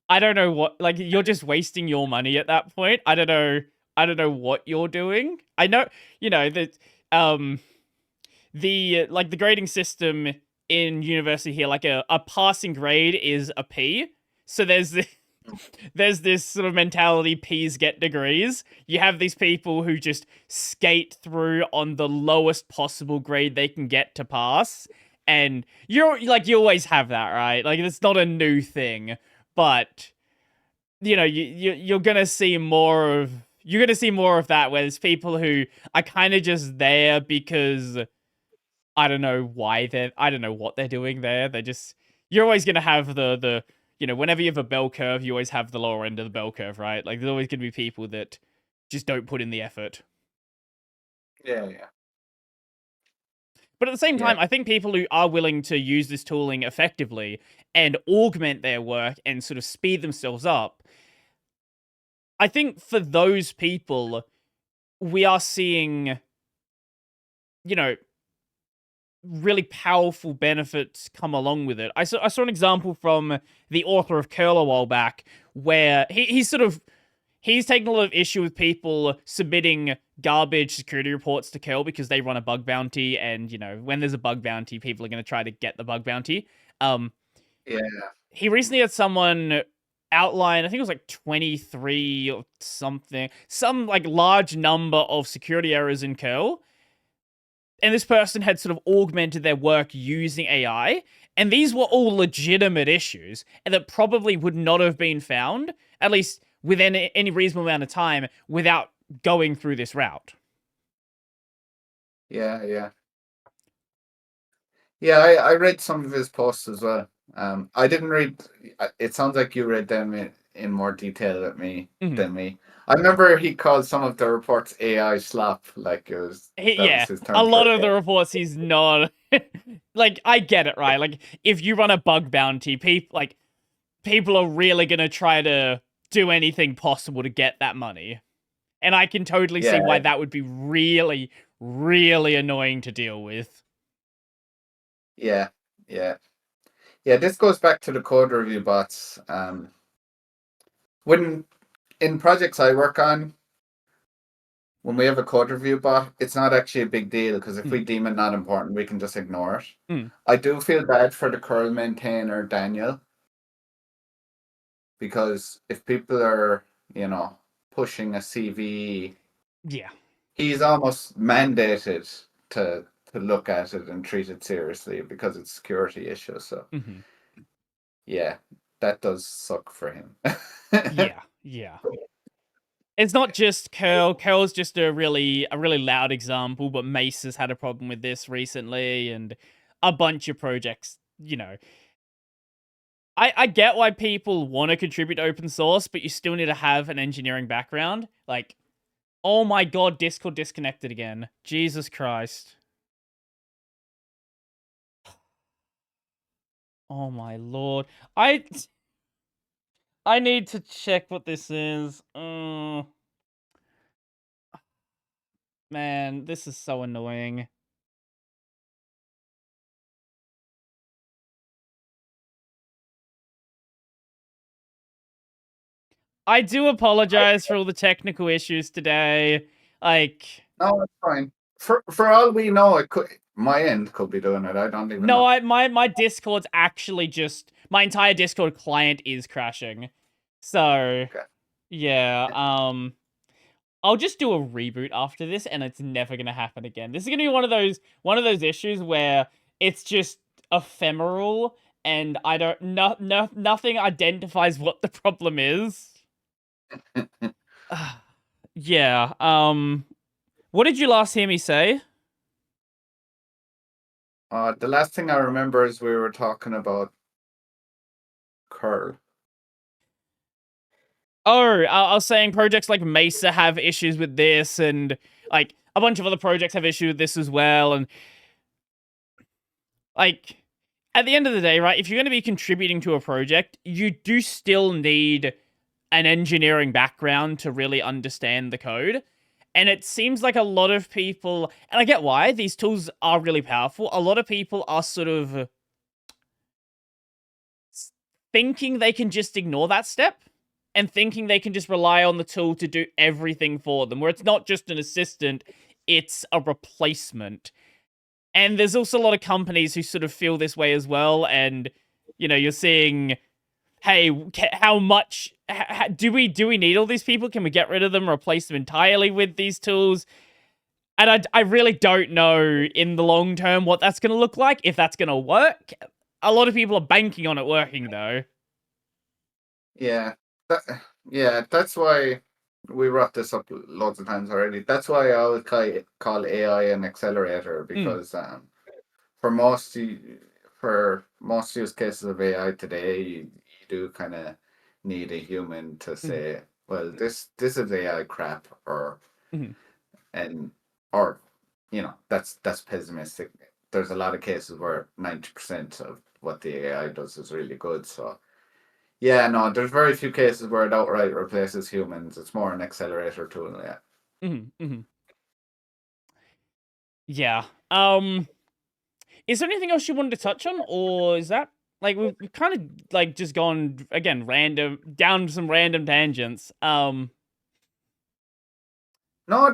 I don't know what, like you're just wasting your money at that point. I don't know what you're doing. I know, that um the grading system in university here, like a passing grade is a P. So there's this sort of mentality, P's get degrees. You have these people who just skate through on the lowest possible grade they can get to pass. And you always have that, right? Like it's not a new thing, but you're gonna see more of that where there's people who are kind of just there because I don't know what they're doing there. You're always gonna have whenever you have a bell curve, you always have the lower end of the bell curve, right? Like there's always gonna be people that just don't put in the effort. yeah, yeah, But at the same yeah, time, I think people who are willing to use this tooling effectively and augment their work and sort of speed themselves up, I think for those people, we are seeing, you know, really powerful benefits come along with it. I saw an example from the author of Curl a while back where he's taking a lot of issue with people submitting garbage security reports to Curl because they run a bug bounty, and when there's a bug bounty, people are going to try to get the bug bounty. Um, yeah, he recently had someone outline, I think it was like 23 or something, some like large number of security errors in Curl, and this person had sort of augmented their work using AI, and these were all legitimate issues, and that probably would not have been found, at least within any reasonable amount of time, without going through this route. yeah, yeah. Yeah, I read some of his posts as well. I didn't read. It sounds like you read them in more detail than me. Mhm. Than me. I remember he called some of the reports AI slop, like that was Yeah, his a term for lot it. of the reports he's not. Like, I get it, right? Like, if you run a bug bounty, people are really gonna try to do anything possible to get that money. And I can totally see why Yeah, that would be really, really annoying to deal with. yeah, yeah, yeah. This goes back to the code review bots. When in projects I work on, when we have a code review bot, it's not actually a big deal because if Mm, we deem it not important, we can just ignore it. mm, I do feel bad for the curl maintainer, Daniel, because if people are, you know, pushing a CV, yeah. he's almost mandated to look at it and treat it seriously because it's a security issue. So Hmm. yeah, that does suck for him. Yeah. Yeah. It's not just Curl. Curl's just a really loud example, but Mace has had a problem with this recently, and a bunch of projects. I get why people want to contribute to open source, but you still need to have an engineering background. Like, oh my god, Discord disconnected again. Jesus Christ. Oh my lord. I need to check what this is. Man, this is so annoying. I do apologize for all the technical issues today. Like, No, it's fine. For all we know, it could my end could be doing it. I don't even no, know. my Discord's actually just my entire Discord client is crashing. So, Okay. yeah, I'll just do a reboot after this and it's never going to happen again. This is going to be one of those issues where it's just ephemeral and I don't nothing identifies what the problem is. Yeah, what did you last hear me say? The last thing I remember is we were talking about curl. Oh, I was saying projects like Mesa have issues with this, and like a bunch of other projects have issues with this as well. And like at the end of the day, right, if you're going to be contributing to a project, you do still need an engineering background to really understand the code. And it seems like a lot of people, and I get why, these tools are really powerful. A lot of people are sort of thinking they can just ignore that step and thinking they can just rely on the tool to do everything for them, where it's not just an assistant, it's a replacement. And there's also a lot of companies who sort of feel this way as well. And, you're seeing, hey, how much do we need all these people? Can we get rid of them, replace them entirely with these tools? And I really don't know in the long term what that's going to look like, if that's going to work. A lot of people are banking on it working, though. Yeah, that, yeah, that's why we brought this up loads of times already. That's why I always call AI an accelerator Mm, because for most for most use cases of AI today, you do kind of need a human to mm, say, well, this is AI crap, mm. and or that's pessimistic. There's a lot of cases where 90% of what the AI does is really good. So yeah, no, there's very few cases where it outright replaces humans. It's more an accelerator tool. Yeah. Mhm, mhm. Yeah. Is there anything else you wanted to touch on, or is that like we've kind of like just gone again random down some random tangents? No,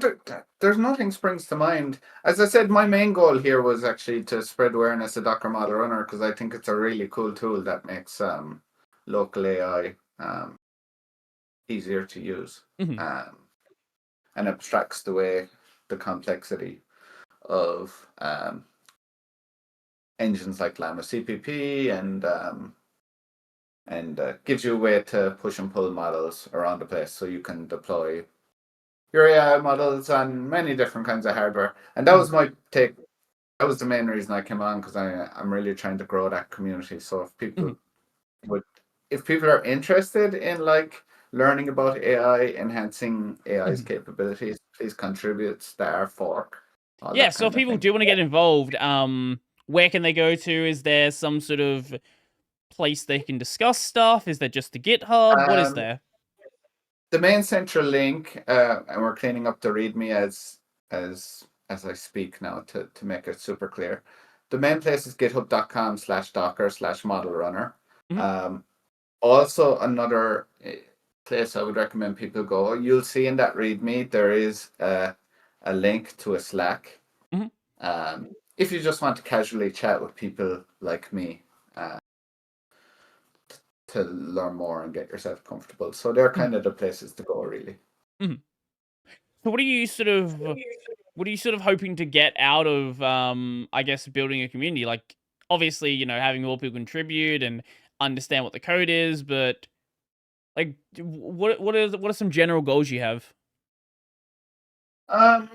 there's nothing springs to mind. As I said, my main goal here was actually to spread awareness of Docker Model Runner because I think it's a really cool tool that makes local AI easier to use Mhm, um, and abstracts away the complexity of engines like Llama CPP and gives you a way to push and pull models around the place so you can deploy your AI models on many different kinds of hardware. And that mhm, was my take. That was the main reason I came on because I'm really trying to grow that community. So mhm, would if people are interested in like learning about AI, enhancing AI's mhm. capabilities, please contribute, star, fork, all Yeah. that So if kind of people thing. do want to get involved, where can they go to? Is there some sort of place they can discuss stuff? Is there just the GitHub? What is Um, there? the main central link, and we're cleaning up the README as I speak now to make it super clear. The main place is github.com/docker/model Mhm, runner. Also, another place I would recommend people go. You'll see in that README there is a link to a Slack. mhm, If you just want to casually chat with people like me to learn more and get yourself comfortable. So they're mhm, kind of the places to go, really. mhm. So what are you sort of hoping to get out of I guess building a community? Like obviously, having more people contribute and understand what the code is, but like what are some general goals you have? Um,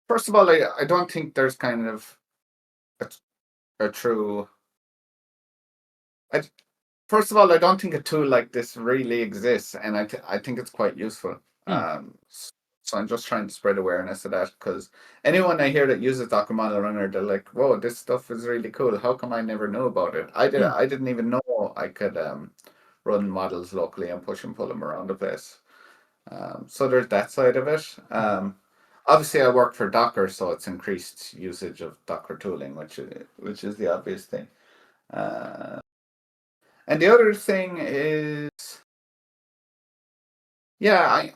First of all, I don't think there's kind of a, a true. I, First of all, I don't think a tool like this really exists, and I think it's quite useful. Mm, So I'm just trying to spread awareness of that because anyone I hear that uses Docker Model Runner, they're like, "Whoa, this stuff is really cool. How come I never knew about it? mm, I didn't even know I could run models locally and push and pull them around the place." So there's that side of it. mm. Obviously, I work for Docker, so it's increased usage of Docker tooling, which is the obvious thing. Uh, And the other thing is, yeah,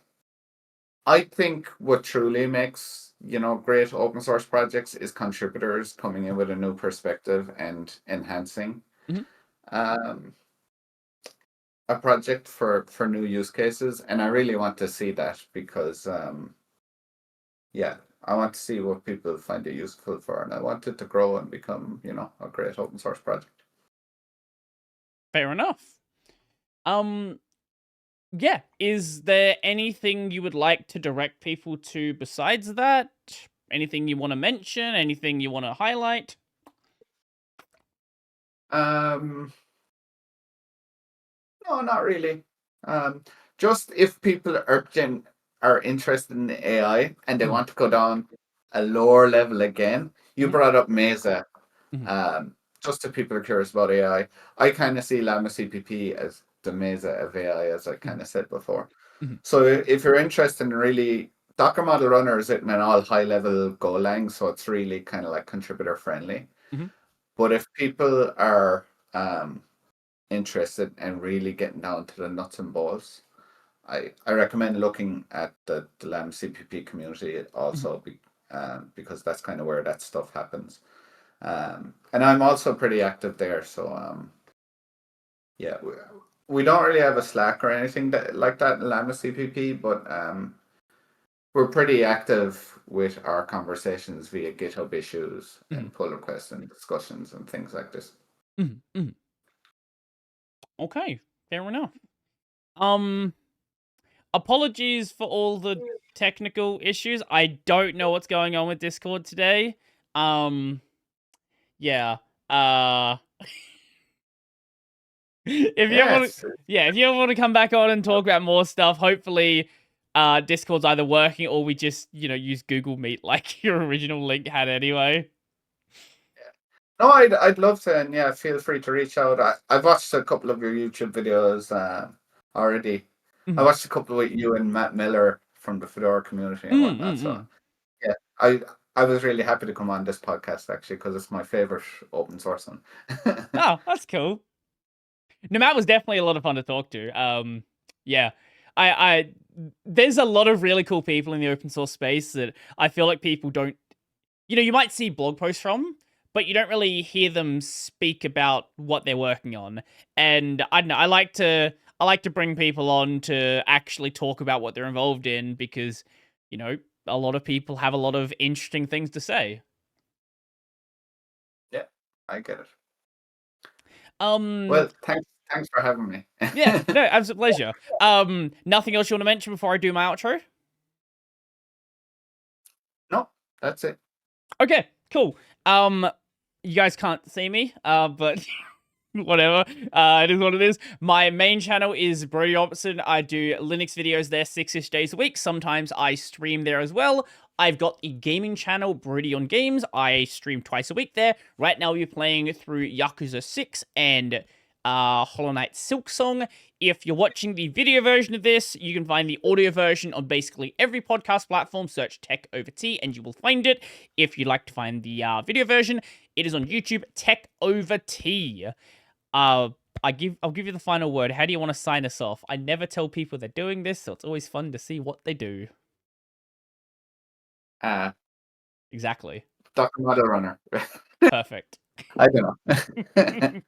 I think what truly makes, great open source projects is contributors coming in with a new perspective and enhancing Mhm. um, a project for new use cases. And I really want to see that because, yeah, I want to see what people find it useful for, and I want it to grow and become, a great open source project. Fair enough. Yeah. Is there anything you would like to direct people to besides that? Anything you want to mention? Anything you want to highlight? Um, no, not really. Um, just if people are interested in AI and they Mhm. want to go down a lower level again, you Mhm. brought up Mesa. Mhm. Just if people are curious about AI, I kind of see Llama CPP as the Mesa of AI, as I kind Mhm. of said before. Mhm. So if you're interested in really, Docker Model Runner is written in all high level Golang, so it's really kind of like contributor friendly. Mhm. But if people are interested in really getting down to the nuts and bolts, I recommend looking at the Lamb CPP community Mhm. also, because that's kind of where that stuff happens. And I'm also pretty active there, so yeah, we don't really have a Slack or anything like that in Llama CPP, but we're pretty active with our conversations via GitHub issues Mhm. and pull requests and discussions and things like this. Mhm. Mhm. Okay. Fair enough. Um. Apologies for all the technical issues. I don't know what's going on with Discord today. Um. Yeah. Uh. If you want Yes. to, yeah, if you want to come back on and talk about more stuff, hopefully, Discord's either working or we just, use Google Meet like your original link had anyway. No, I'd love to, and yeah, feel free to reach out. I've watched a couple of your YouTube videos already. I Mm. watched a couple with you and Matt Miller from the Fedora community and Mm, whatnot. mm, So mm. yeah, I was really happy to come on this podcast actually because it's my favorite open source one. Oh, that's cool. No, Matt was definitely a lot of fun to talk to. Yeah, I, there's a lot of really cool people in the open source space that I feel like people don't. You might see blog posts from, but you don't really hear them speak about what they're working on. And I don't know. I like to bring people on to actually talk about what they're involved in because, a lot of people have a lot of interesting things to say. Yeah, I get it. Um, Well, thanks for having me. yeah, no, absolute pleasure. Nothing else you want to mention before I do my outro? No, that's it. Okay, cool. You guys can't see me, but whatever. It is what it is. My main channel is Brody Robertson. I do Linux videos there 6-ish days a week. Sometimes I stream there as well. I've got a gaming channel, Brody on Games. I stream twice a week there. Right now we're playing through Yakuza 6 and Hollow Knight Silksong. If you're watching the video version of this, you can find the audio version on basically every podcast platform. Search Tech Over Tea and you will find it. If you'd like to find the video version, it is on YouTube, Tech Over Tea. I'll give you the final word. How do you want to sign us off? I never tell people they're doing this, so it's always fun to see what they do. Uh, Exactly. Docker Model Runner. Perfect. I don't know.